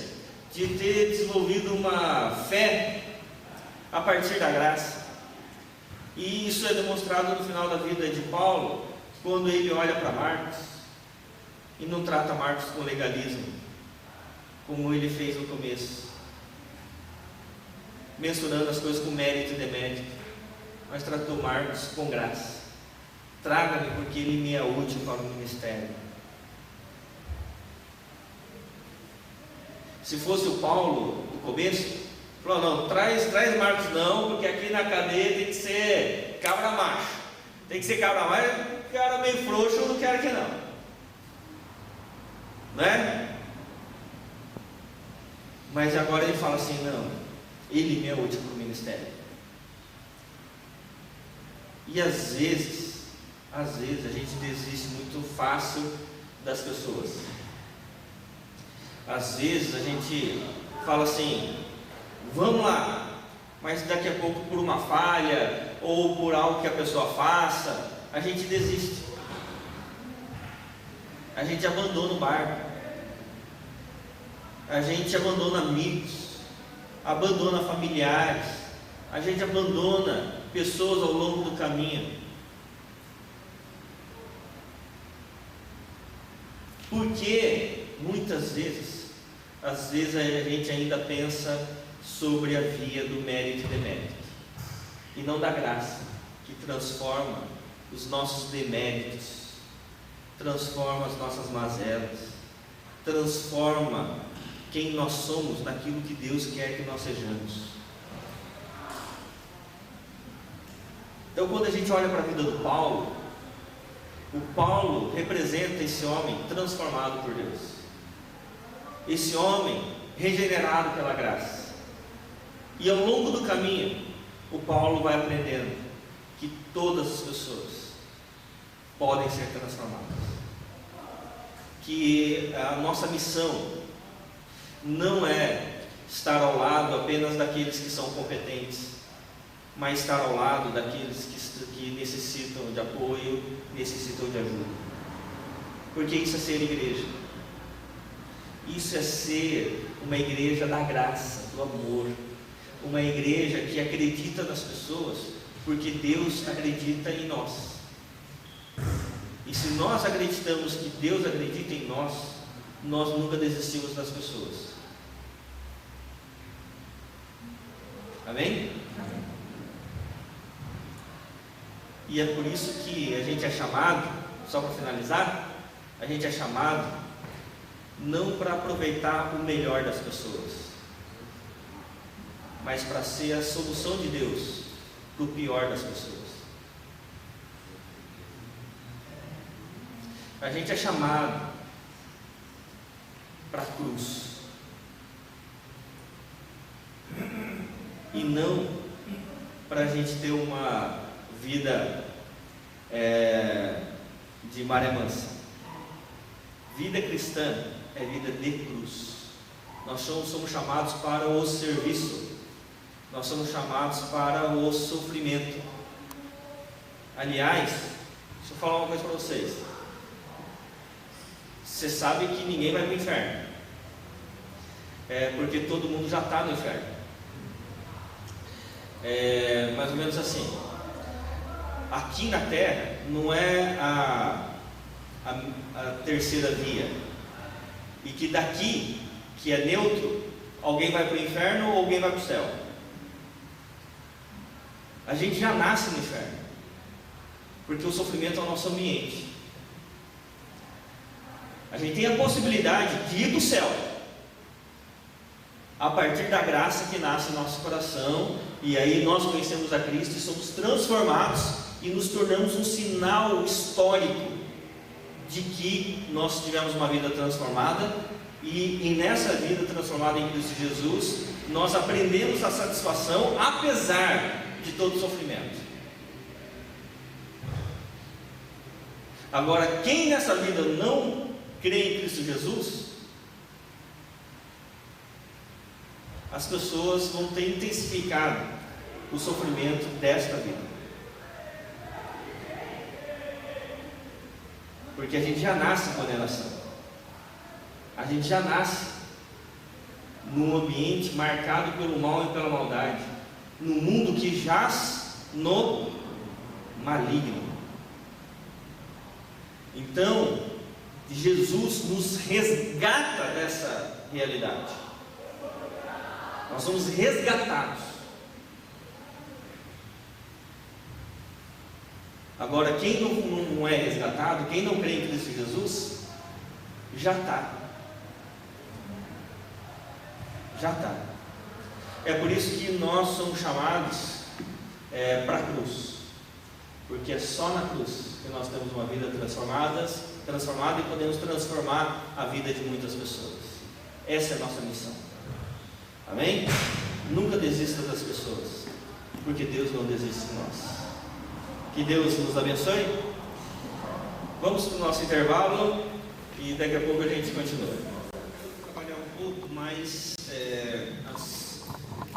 S1: de ter desenvolvido uma fé a partir da graça. E isso é demonstrado no final da vida de Paulo, quando ele olha para Marcos e não trata Marcos com legalismo, como ele fez no começo, mensurando as coisas com mérito e demérito, mas tratou Marcos com graça. Traga-me porque ele me é útil para o ministério. Se fosse o Paulo no começo, falou: não, traz Marcos não, porque aqui na cadeia tem que ser cabra macho. Tem que ser cabra macho, cara meio frouxo, eu não quero que não. Né? Mas agora ele fala assim: não, ele me é útil para o ministério. E às vezes a gente desiste muito fácil das pessoas. Às vezes a gente fala assim: vamos lá, mas daqui a pouco, por uma falha ou por algo que a pessoa faça, a gente desiste, a gente abandona o barco, a gente abandona amigos, abandona familiares, a gente abandona pessoas ao longo do caminho. Porque muitas vezes, às vezes a gente ainda pensa sobre a via do mérito e demérito, e não da graça, que transforma os nossos deméritos, transforma as nossas mazelas, transforma quem nós somos naquilo que Deus quer que nós sejamos. Então, quando a gente olha para a vida do Paulo, o Paulo representa esse homem transformado por Deus, esse homem regenerado pela graça. E ao longo do caminho, o Paulo vai aprendendo que todas as pessoas podem ser transformadas, que a nossa missão não é estar ao lado apenas daqueles que são competentes, mas estar ao lado daqueles que necessitam de apoio, necessitam de ajuda. Porque isso é ser igreja. Isso é ser uma igreja da graça, do amor. Uma igreja que acredita nas pessoas, porque Deus acredita em nós. E se nós acreditamos que Deus acredita em nós, nós nunca desistimos das pessoas. Amém? E é por isso que a gente é chamado, só para finalizar, a gente é chamado não para aproveitar o melhor das pessoas, mas para ser a solução de Deus para o pior das pessoas. A gente é chamado para a cruz, e não para a gente ter uma vida de maré mansa. Vida cristã é vida de cruz. Nós somos chamados para o serviço, nós somos chamados para o sofrimento. Aliás, deixa eu falar uma coisa para vocês. Você sabe que ninguém vai para o inferno, porque todo mundo já está no inferno. Mais ou menos assim. Aqui na terra não é a terceira via, e que daqui, que é neutro, alguém vai para o inferno ou alguém vai para o céu. A gente já nasce no inferno, porque o sofrimento é o nosso ambiente. A gente tem a possibilidade de ir para o céu a partir da graça que nasce no nosso coração, e aí nós conhecemos a Cristo e somos transformados e nos tornamos um sinal histórico de que nós tivemos uma vida transformada, e nessa vida transformada em Cristo Jesus, nós aprendemos a satisfação apesar de todo o sofrimento. Agora, quem nessa vida não crê em Cristo Jesus, as pessoas vão ter intensificado o sofrimento desta vida. Porque a gente já nasce em condenação. A gente já nasce num ambiente marcado pelo mal e pela maldade, num mundo que jaz no maligno. Então, Jesus nos resgata dessa realidade. Nós somos resgatados. Agora, quem não é resgatado, quem não crê em Cristo Jesus, já está. Já está. É por isso que nós somos chamados para a cruz, porque é só na cruz que nós temos uma vida transformada e podemos transformar a vida de muitas pessoas. Essa é a nossa missão. Amém? Nunca desista das pessoas, porque Deus não desiste de nós. Que Deus nos abençoe. Vamos para o nosso intervalo e daqui a pouco a gente continua. Vou trabalhar um pouco mais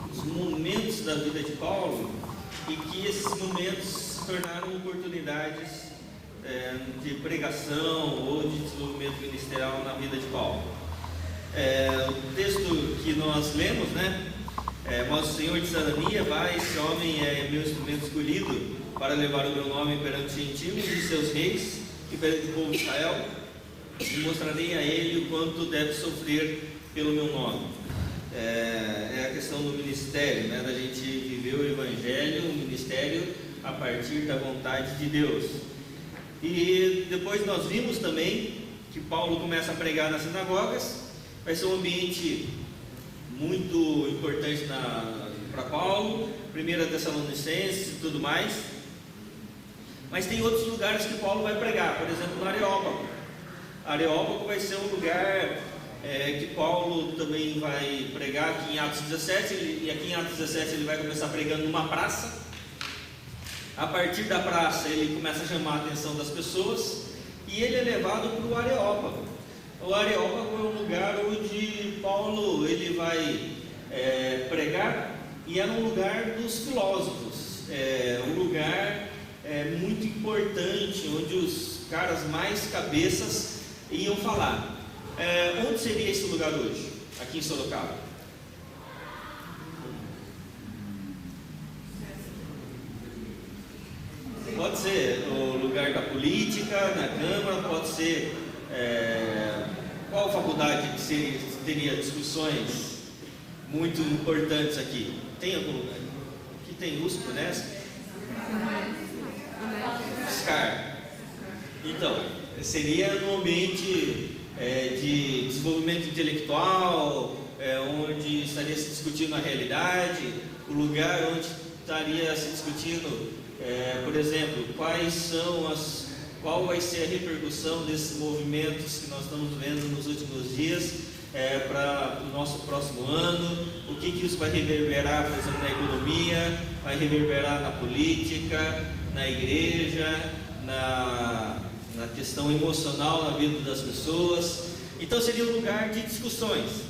S1: os momentos da vida de Paulo, e que esses momentos se tornaram oportunidades de pregação ou de desenvolvimento ministerial na vida de Paulo. O texto que nós lemos, mas o Senhor disse a Ananias: vai, esse homem é meu instrumento escolhido para levar o meu nome perante os gentios e seus reis e perante o povo de Israel, e mostrarei a ele o quanto deve sofrer pelo meu nome. É a questão do ministério, da gente viver o Evangelho, o ministério a partir da vontade de Deus. E depois nós vimos também que Paulo começa a pregar nas sinagogas. Vai ser um ambiente muito importante para Paulo, 1 Tessalonicenses e tudo mais. Mas tem outros lugares que Paulo vai pregar, por exemplo, no Areópago. Areópago vai ser um lugar que Paulo também vai pregar aqui em Atos 17, e aqui em Atos 17 ele vai começar pregando numa praça. A partir da praça ele começa a chamar a atenção das pessoas, e ele é levado para o Areópago. O Areópago é um lugar onde Paulo ele vai pregar, e era um lugar dos filósofos, um lugar muito importante, onde os caras mais cabeças iam falar. Onde seria esse lugar hoje, aqui em Sorocaba? Pode ser o lugar da política, na Câmara, pode ser qual faculdade que teria discussões muito importantes aqui? Tem algum lugar? Aqui tem USP, Unesp? SCAR. Então, seria no ambiente de desenvolvimento intelectual, onde estaria se discutindo a realidade, o lugar onde estaria se discutindo, por exemplo, qual vai ser a repercussão desses movimentos que nós estamos vendo nos últimos dias para o nosso próximo ano, o que isso vai reverberar, por exemplo, na economia, vai reverberar na política, na igreja, na questão emocional na vida das pessoas. Então seria um lugar de discussões.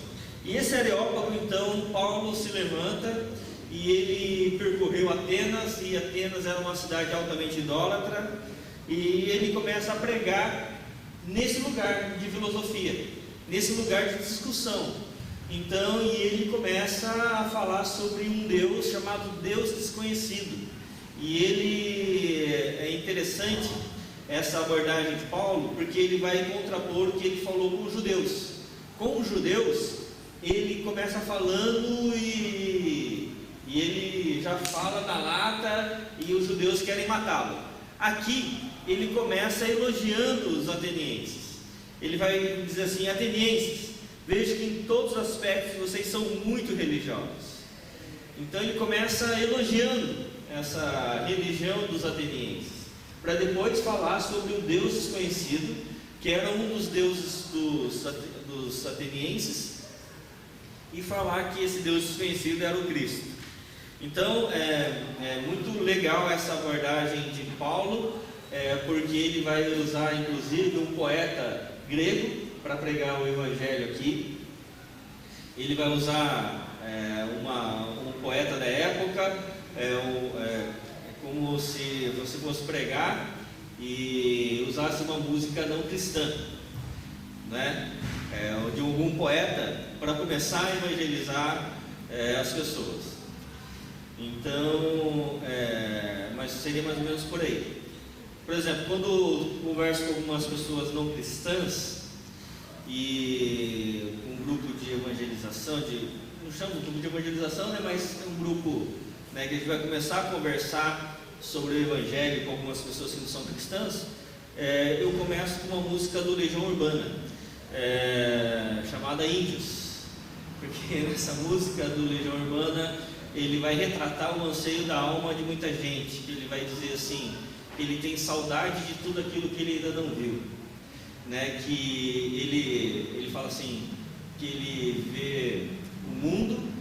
S1: E esse Areópago, então, Paulo se levanta e ele percorreu Atenas, e Atenas era uma cidade altamente idólatra, e ele começa a pregar nesse lugar de filosofia, nesse lugar de discussão. Então, e ele começa a falar sobre um Deus chamado Deus desconhecido. E ele é interessante essa abordagem de Paulo, porque ele vai contrapor o que ele falou com os judeus. Com os judeus, ele começa falando e ele já fala na lata, e os judeus querem matá-lo. Aqui, ele começa elogiando os atenienses. Ele vai dizer assim: atenienses, vejo que em todos os aspectos vocês são muito religiosos. Então ele começa elogiando essa religião dos atenienses, para depois falar sobre o Deus desconhecido, que era um dos deuses dos atenienses, e falar que esse Deus desconhecido era o Cristo. Então é muito legal essa abordagem de Paulo, porque ele vai usar inclusive um poeta grego para pregar o Evangelho aqui. Ele vai usar um poeta da época, como se você fosse pregar e usasse uma música não cristã, de algum poeta, para começar a evangelizar as pessoas. Então, mas seria mais ou menos por aí. Por exemplo, quando converso com algumas pessoas não cristãs e um grupo de evangelização, não chamo de grupo de evangelização, mas é um grupo que a gente vai começar a conversar sobre o Evangelho com algumas pessoas que não são cristãs, eu começo com uma música do Legião Urbana, chamada Índios. porque nessa música do Legião Urbana ele vai retratar o anseio da alma de muita gente. Ele vai dizer assim, que ele tem saudade de tudo aquilo que ele ainda não viu, né? Que ele fala assim, que ele vê o mundo,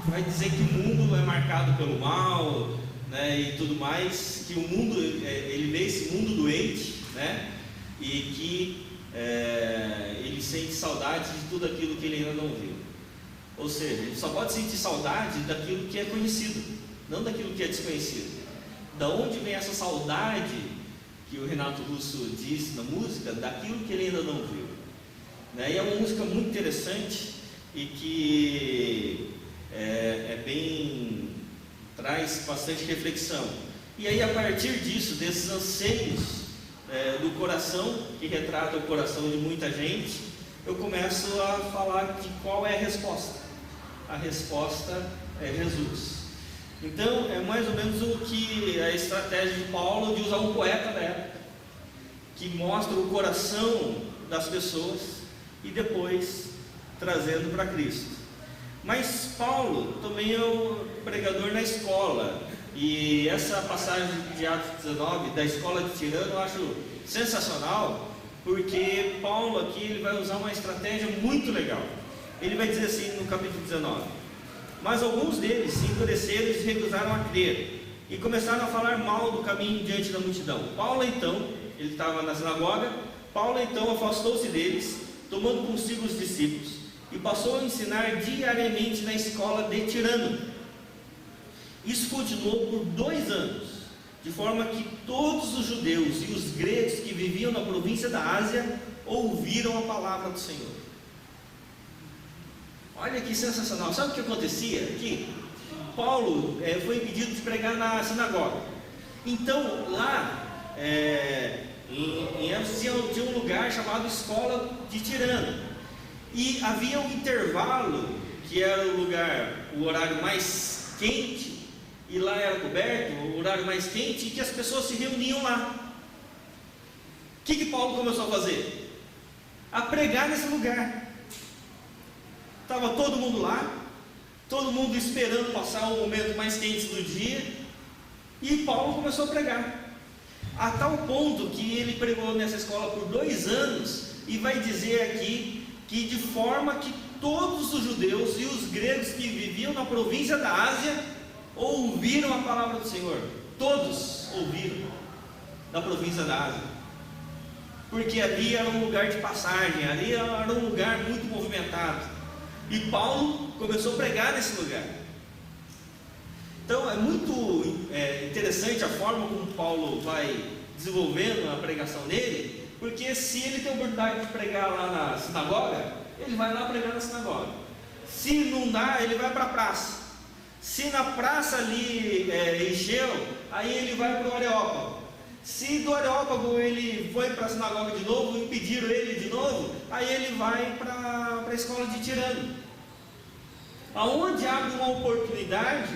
S1: vai dizer que o mundo é marcado pelo mal, né, e tudo mais, que o mundo, ele vê esse mundo doente, né, e que ele sente saudade de tudo aquilo que ele ainda não viu. Ou seja, ele só pode sentir saudade daquilo que é conhecido, não daquilo que é desconhecido. Da onde vem essa saudade que o Renato Russo disse na música, daquilo que ele ainda não viu, né? E é uma música muito interessante e que traz bastante reflexão. E aí, a partir disso, desses anseios do coração, que retrata o coração de muita gente, eu começo a falar de qual é a resposta. A resposta é Jesus. Então, é mais ou menos o que a estratégia de Paulo de usar um poeta da época, que mostra o coração das pessoas e depois trazendo para Cristo. Mas Paulo também é o pregador na escola, e essa passagem de Atos 19, da escola de Tirano, eu acho sensacional, porque Paulo aqui ele vai usar uma estratégia muito legal. Ele vai dizer assim no capítulo 19: mas alguns deles se endureceram e se recusaram a crer, e começaram a falar mal do caminho diante da multidão. Paulo então, ele estava na sinagoga, Paulo então afastou-se deles, tomando consigo os discípulos, e passou a ensinar diariamente na escola de Tirano. Isso continuou por 2 anos, de forma que todos os judeus e os gregos que viviam na província da Ásia ouviram a palavra do Senhor. Olha que sensacional. Sabe o que acontecia aqui? Paulo foi impedido de pregar na sinagoga. Então lá em Éfeso tinha um lugar chamado Escola de Tirano, e havia um intervalo que era o horário mais quente, e lá era coberto, o horário mais quente, e que as pessoas se reuniam lá. O que Paulo começou a fazer? A pregar nesse lugar. Estava todo mundo lá, todo mundo esperando passar o momento mais quente do dia, e Paulo começou a pregar, a tal ponto que ele pregou nessa escola por 2 anos, e vai dizer aqui que de forma que todos os judeus e os gregos que viviam na província da Ásia ouviram a palavra do Senhor. Todos ouviram da província da Ásia, porque ali era um lugar de passagem, ali era um lugar muito movimentado, e Paulo começou a pregar nesse lugar. Então é muito interessante a forma como Paulo vai desenvolvendo a pregação dele, porque se ele tem a oportunidade de pregar lá na sinagoga, ele vai lá pregar na sinagoga. Se não dá, ele vai para a praça. Se na praça ali encheu, aí ele vai para o Areópago. Se do Areópago ele foi para a sinagoga de novo e pediram ele de novo, aí ele vai para a escola de Tirano. Aonde abre uma oportunidade,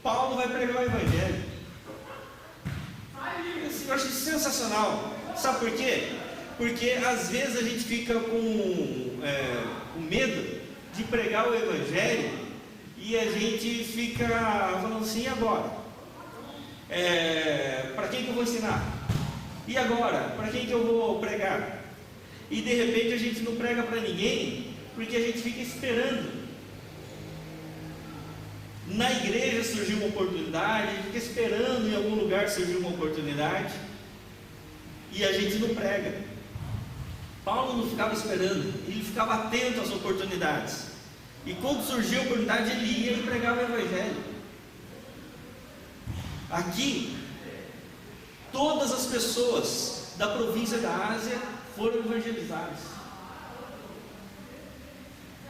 S1: Paulo vai pregar o Evangelho. Eu acho sensacional. Sabe por quê? Porque às vezes a gente fica com medo de pregar o Evangelho, e a gente fica falando assim: e agora? Para quem que eu vou ensinar? E agora? Para quem que eu vou pregar? E de repente a gente não prega para ninguém, porque a gente fica esperando. Na igreja surgiu uma oportunidade, a gente fica esperando em algum lugar surgir uma oportunidade, e a gente não prega. Paulo não ficava esperando, ele ficava atento às oportunidades, e quando surgia a oportunidade ele ia e pregava o Evangelho. Aqui, todas as pessoas da província da Ásia foram evangelizadas.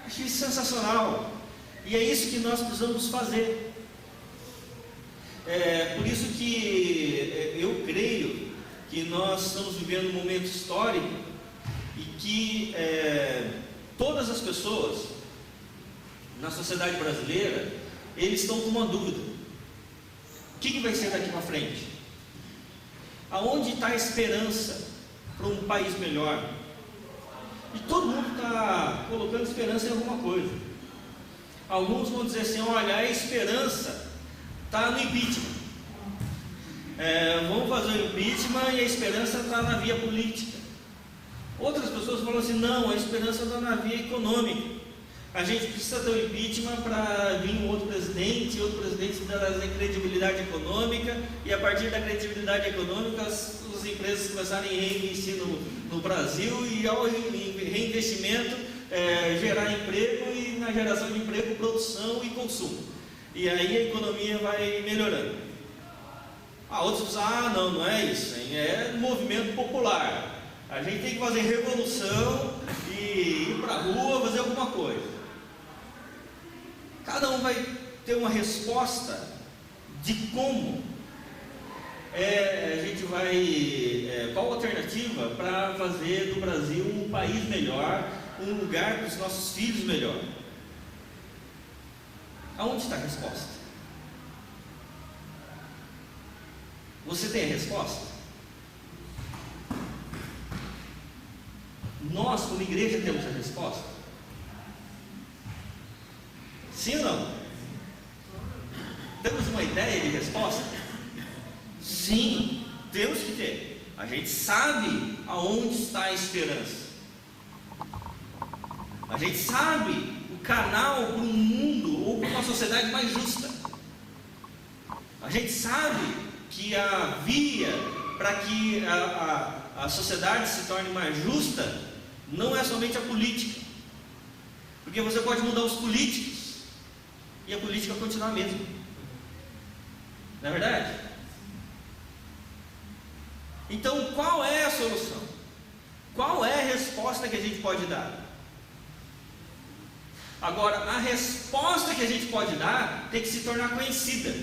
S1: Achei isso sensacional, e é isso que nós precisamos fazer. Por isso que eu creio que nós estamos vivendo um momento histórico, e que todas as pessoas na sociedade brasileira, eles estão com uma dúvida: o que vai ser daqui para frente? Aonde está a esperança para um país melhor? E todo mundo está colocando esperança em alguma coisa. Alguns vão dizer assim: olha, a esperança está no impeachment. Vamos fazer o impeachment e a esperança está na via política. Outras pessoas falam assim: não, a esperança está na via econômica. A gente precisa ter o impeachment para vir um outro presidente trazer credibilidade econômica, e a partir da credibilidade econômica as empresas começarem a reinvestir no Brasil, e ao reinvestimento gerar emprego, e na geração de emprego, produção e consumo. E aí a economia vai melhorando. Outros dizem: não é isso, hein? É movimento popular. A gente tem que fazer revolução e ir para a rua fazer alguma coisa. Cada um vai ter uma resposta de como a gente vai, qual a alternativa para fazer do Brasil um país melhor, um lugar para os nossos filhos melhor. Aonde está a resposta? Você tem a resposta? Nós, como igreja, temos a resposta? Sim ou não? Temos uma ideia de resposta? Sim, temos que ter. A gente sabe aonde está a esperança. A gente sabe o canal para um mundo ou para uma sociedade mais justa. A gente sabe que a via para que a sociedade se torne mais justa não é somente a política. Porque você pode mudar os políticos e a política continuar a mesma. Não é verdade? Então, qual é a solução? Qual é a resposta que a gente pode dar? Agora, a resposta que a gente pode dar tem que se tornar conhecida.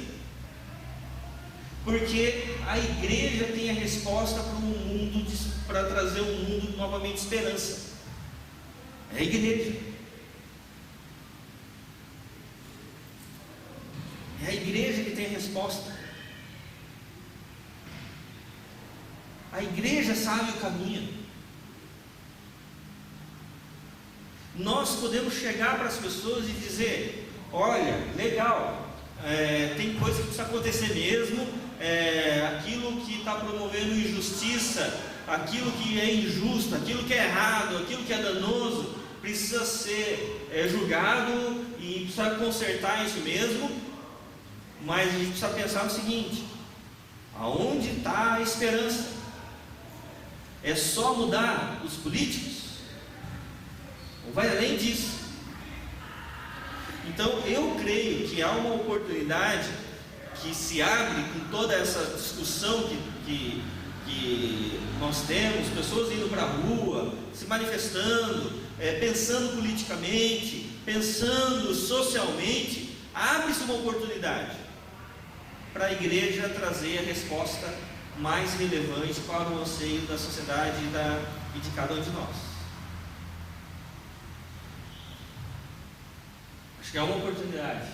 S1: Porque a igreja tem a resposta para um mundo, para trazer um mundo novamente de esperança. É a igreja. É a igreja que tem a resposta. A igreja sabe o caminho. Nós podemos chegar para as pessoas e dizer: olha, legal, tem coisa que precisa acontecer mesmo, aquilo que está promovendo injustiça, aquilo que é injusto, aquilo que é errado, aquilo que é danoso, precisa ser julgado e precisa consertar isso mesmo. Mas a gente precisa pensar no seguinte: aonde está a esperança? É só mudar os políticos? Ou vai além disso? Então eu creio que há uma oportunidade que se abre com toda essa discussão que nós temos, pessoas indo para a rua, se manifestando, pensando politicamente, pensando socialmente. Abre-se uma oportunidade para a igreja trazer a resposta mais relevante para o anseio da sociedade e de cada um de nós. Acho que é uma oportunidade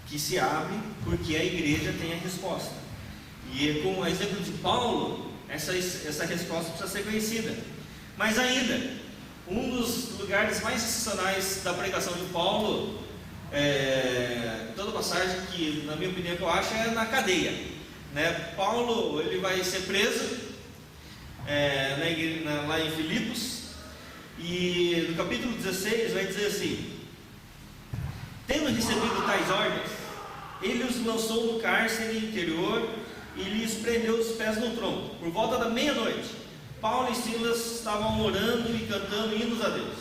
S1: que se abre porque a igreja tem a resposta. E com o exemplo de Paulo, essa resposta precisa ser conhecida. Mas ainda, um dos lugares mais excepcionais da pregação de Paulo, toda passagem que, na minha opinião, que eu acho, é na cadeia. Paulo, ele vai ser preso lá em Filipos, e no capítulo 16 vai dizer assim: tendo recebido tais ordens, ele os lançou no cárcere interior e lhes prendeu os pés no tronco. Por volta da meia-noite, Paulo e Silas estavam orando e cantando hinos a Deus.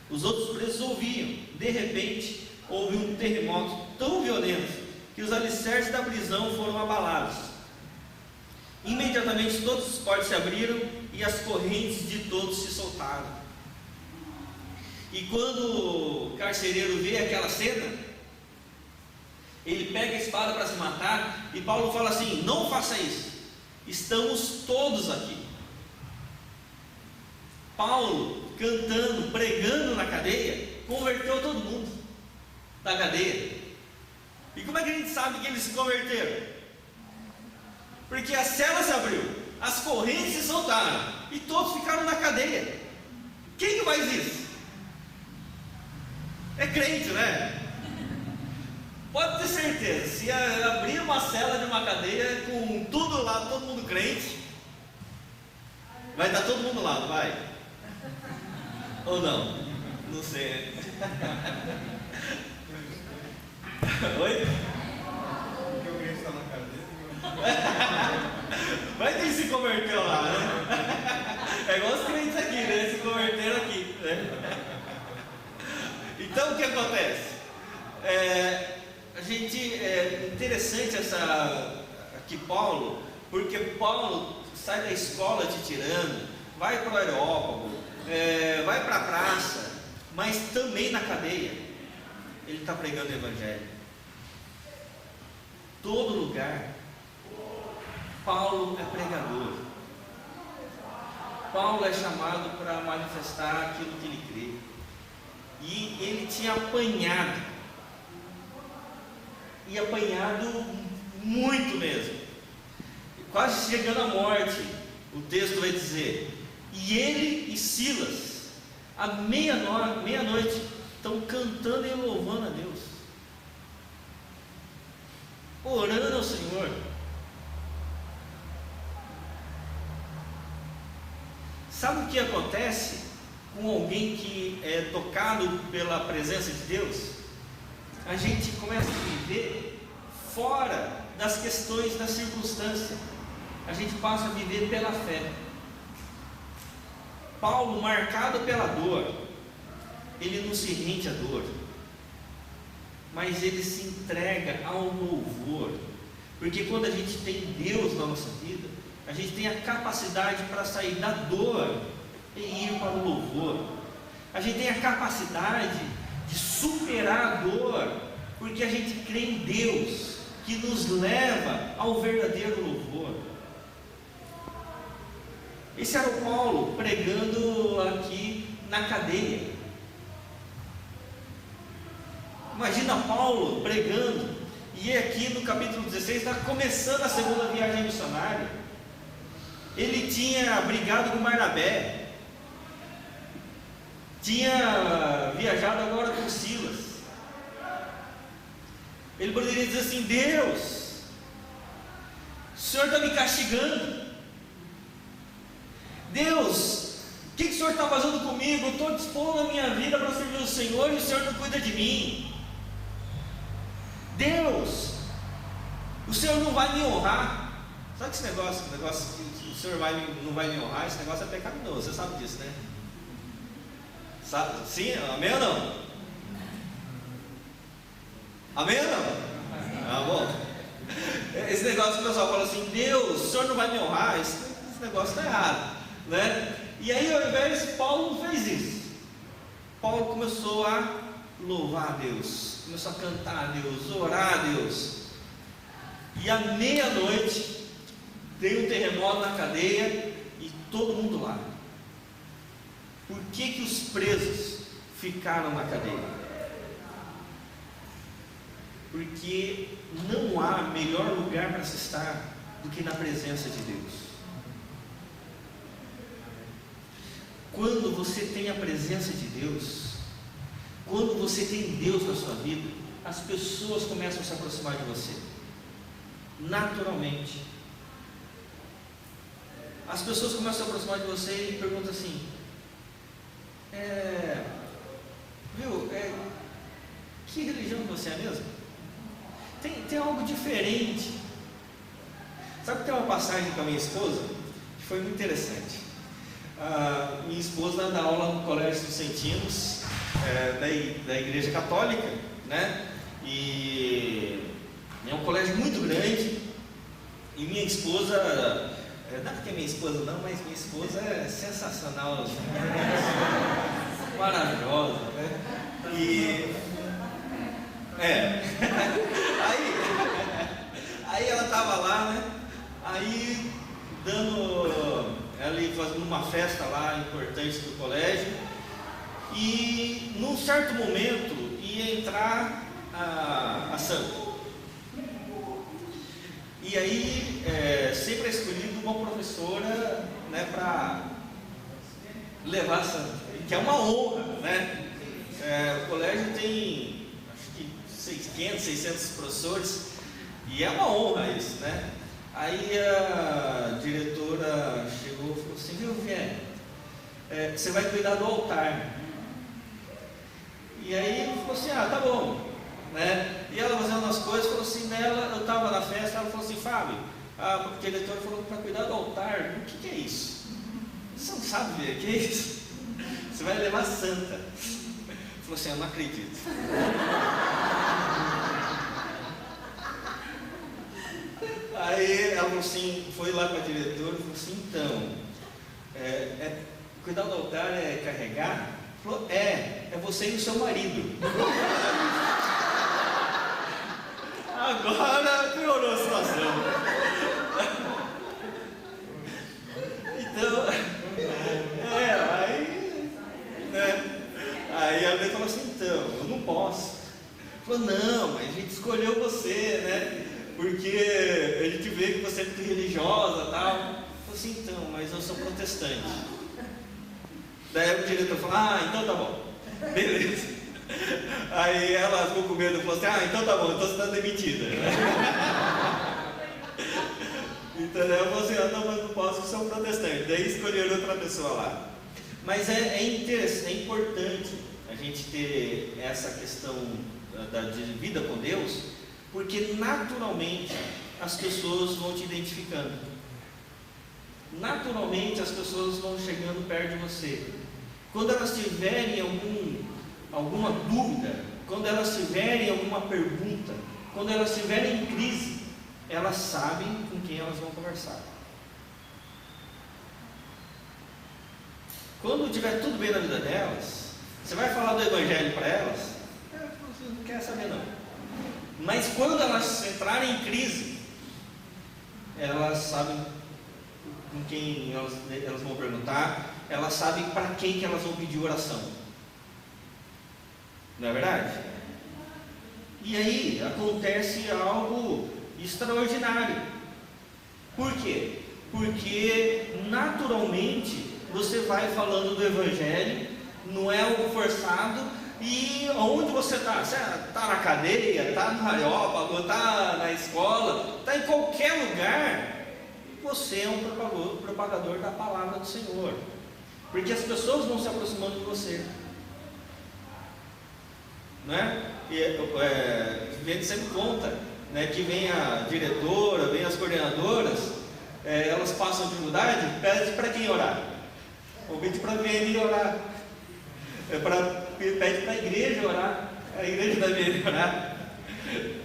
S1: Os outros presos ouviam. De repente, houve um terremoto tão violento que os alicerces da prisão foram abalados. Imediatamente todas as portas se abriram e as correntes de todos se soltaram. E quando o carcereiro vê aquela cena, ele pega a espada para se matar, e Paulo fala assim: não faça isso, estamos todos aqui. Paulo, cantando, pregando na cadeia, converteu todo mundo da cadeia. E como é que a gente sabe que eles se converteram? Porque a cela se abriu, as correntes se soltaram e todos ficaram na cadeia. Quem que faz isso? É crente, né? Pode ter certeza, se abrir uma cela de uma cadeia com tudo lá, todo mundo crente, vai estar todo mundo lá, não vai? Ou não? Não sei. Oi?
S2: Porque o crente está na cadeia.
S1: Vai ter que se converteu lá, né? É igual os crentes aqui, né? Se converteram aqui, né? Então o que acontece? É interessante aqui Paulo, porque Paulo sai da escola de tirano, vai para o Areópago, vai para a praça, mas também na cadeia ele está pregando o Evangelho. Todo lugar Paulo é pregador. Paulo é chamado para manifestar aquilo que ele crê. E ele tinha apanhado, e apanhado muito mesmo, quase chegando à morte. O texto vai dizer: e ele e Silas, à meia-noite, estão cantando e louvando a Deus, orando ao Senhor. Sabe o que acontece com alguém que é tocado pela presença de Deus? A gente começa a viver fora das questões da circunstância, a gente passa a viver pela fé. Paulo, marcado pela dor, ele não se rende à dor, mas ele se entrega ao louvor, porque quando a gente tem Deus na nossa vida, a gente tem a capacidade para sair da dor e ir para o louvor. A gente tem a capacidade de superar a dor, porque a gente crê em Deus, que nos leva ao verdadeiro louvor. Esse era o Paulo pregando aqui na cadeia. Imagina Paulo pregando, e aqui no capítulo 16 está começando a segunda viagem missionária. Ele tinha brigado com Barnabé, tinha viajado agora com Silas. Ele poderia dizer assim: Deus, o Senhor está me castigando. Deus, o que o Senhor está fazendo comigo? Eu estou dispondo a minha vida para servir o Senhor e o Senhor não cuida de mim. Deus, o Senhor não vai me honrar. Sabe que esse negócio que o Senhor não vai me honrar, esse negócio é pecaminoso, você sabe disso, né? Sabe? Sim? Amém ou não? Amém ou não? Ah, bom. Esse negócio que o pessoal fala assim: Deus, o Senhor não vai me honrar, esse negócio está errado, né? E aí, ao invés, Paulo não fez isso. Paulo começou a louvar a Deus, começou a cantar a Deus, orar a Deus. E à meia-noite veio um terremoto na cadeia e todo mundo lá. Por que os presos ficaram na cadeia? Porque não há melhor lugar para se estar do que na presença de Deus. Quando você tem a presença de Deus, quando você tem Deus na sua vida, as pessoas começam a se aproximar de você, naturalmente. As pessoas começam a se aproximar de você e perguntam assim: que religião você é mesmo? Tem algo diferente. Sabe que tem uma passagem com a minha esposa que foi muito interessante. Minha esposa dá aula no Colégio dos Vicentinos, da Igreja Católica, né? E é um colégio muito grande. E minha esposa, não é porque é minha esposa não, mas minha esposa é sensacional, maravilhosa, né? Aí ela estava lá, né? Aí ela ia fazendo uma festa lá importante do colégio, e num certo momento ia entrar a santa. E aí sempre é escolhido uma professora, né, para levar a santa. que é uma honra, né? O colégio tem, acho que 500, 600 professores, e é uma honra isso, né? Aí a diretora chegou e falou assim: viu, Vier, você vai cuidar do altar. E aí ele falou assim: ah, tá bom, né? E ela fazendo as coisas, falou assim, nela, eu estava na festa, ela falou assim: Fábio, a diretora falou para cuidar do altar. O que é isso? Você não sabe ver o que é isso? Você vai levar santa. Falou assim: eu não acredito. Aí ela falou assim, foi lá para a diretora e falou assim: então, cuidar do altar é carregar? Falou: é você e o seu marido. Agora piorou a situação. Então, aí a mãe falou assim: então, eu não posso. Falou: não, mas a gente escolheu você, né? Porque a gente vê que você é muito religiosa e tal. Falou assim: então, mas eu sou protestante. Daí o diretor falou: ah, então tá bom, beleza. Aí ela ficou com medo e falou assim: ah, então tá bom, então você está demitida. Então eu falei assim: não, mas não posso, eu sou protestante. Daí escolheram outra pessoa lá. Mas é importante a gente ter essa questão de vida com Deus, porque naturalmente as pessoas vão te identificando. Naturalmente as pessoas vão chegando perto de você. Quando elas tiverem alguma dúvida, quando elas tiverem alguma pergunta, quando elas estiverem em crise, elas sabem com quem elas vão conversar. Quando estiver tudo bem na vida delas, você vai falar do Evangelho para elas, você não quer saber não. Mas quando elas entrarem em crise, elas sabem com quem elas vão perguntar, elas sabem para quem que elas vão pedir oração. Não é verdade? E aí acontece algo extraordinário. Por quê? Porque naturalmente você vai falando do Evangelho, não é algo forçado. E onde você está? Você está na cadeia, está no areópago, está na escola, está em qualquer lugar. Você é um propagador da palavra do Senhor, porque as pessoas vão se aproximando de você, né? E a gente sempre conta, né, que vem a diretora, vem as coordenadoras, elas passam dificuldade, pede para quem orar? Pede para vir orar, pede para a igreja orar, a igreja vai vir orar.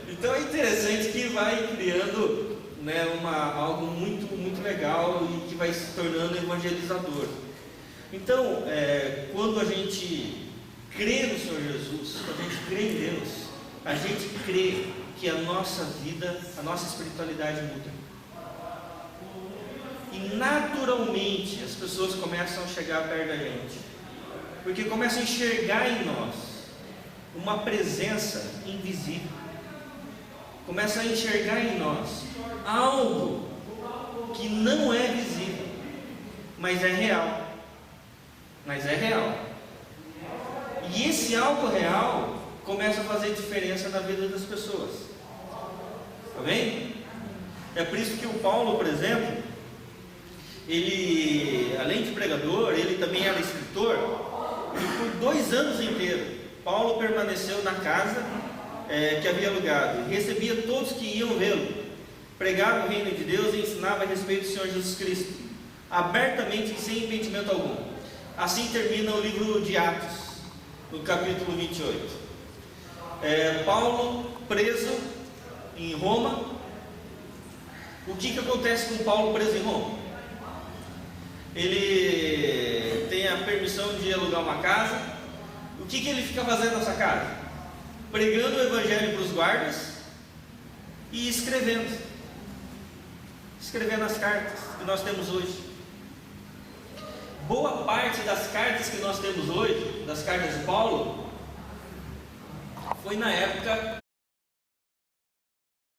S1: Então é interessante que vai criando, né, algo muito, muito legal e que vai se tornando evangelizador. Então, quando a gente crê no Senhor Jesus, quando a gente crê em Deus, a gente crê que a nossa vida, a nossa espiritualidade muda. E naturalmente as pessoas começam a chegar perto da gente, porque começam a enxergar em nós uma presença invisível. Começam a enxergar em nós algo que não é visível, mas é real. Mas é real. E esse algo real começa a fazer diferença na vida das pessoas. Amém? É por isso que o Paulo, por exemplo, ele, além de pregador, ele também era escritor. E por 2 anos inteiros, Paulo permaneceu na casa que havia alugado, e recebia todos que iam vê-lo, pregava o reino de Deus e ensinava a respeito do Senhor Jesus Cristo, abertamente e sem impedimento algum. Assim termina o livro de Atos, no capítulo 28. Paulo preso em Roma. O que acontece com Paulo preso em Roma? Ele tem a permissão de alugar uma casa. O que ele fica fazendo nessa casa? Pregando o Evangelho para os guardas e escrevendo as cartas que nós temos hoje. Boa parte das cartas que nós temos hoje, das cartas de Paulo, foi na época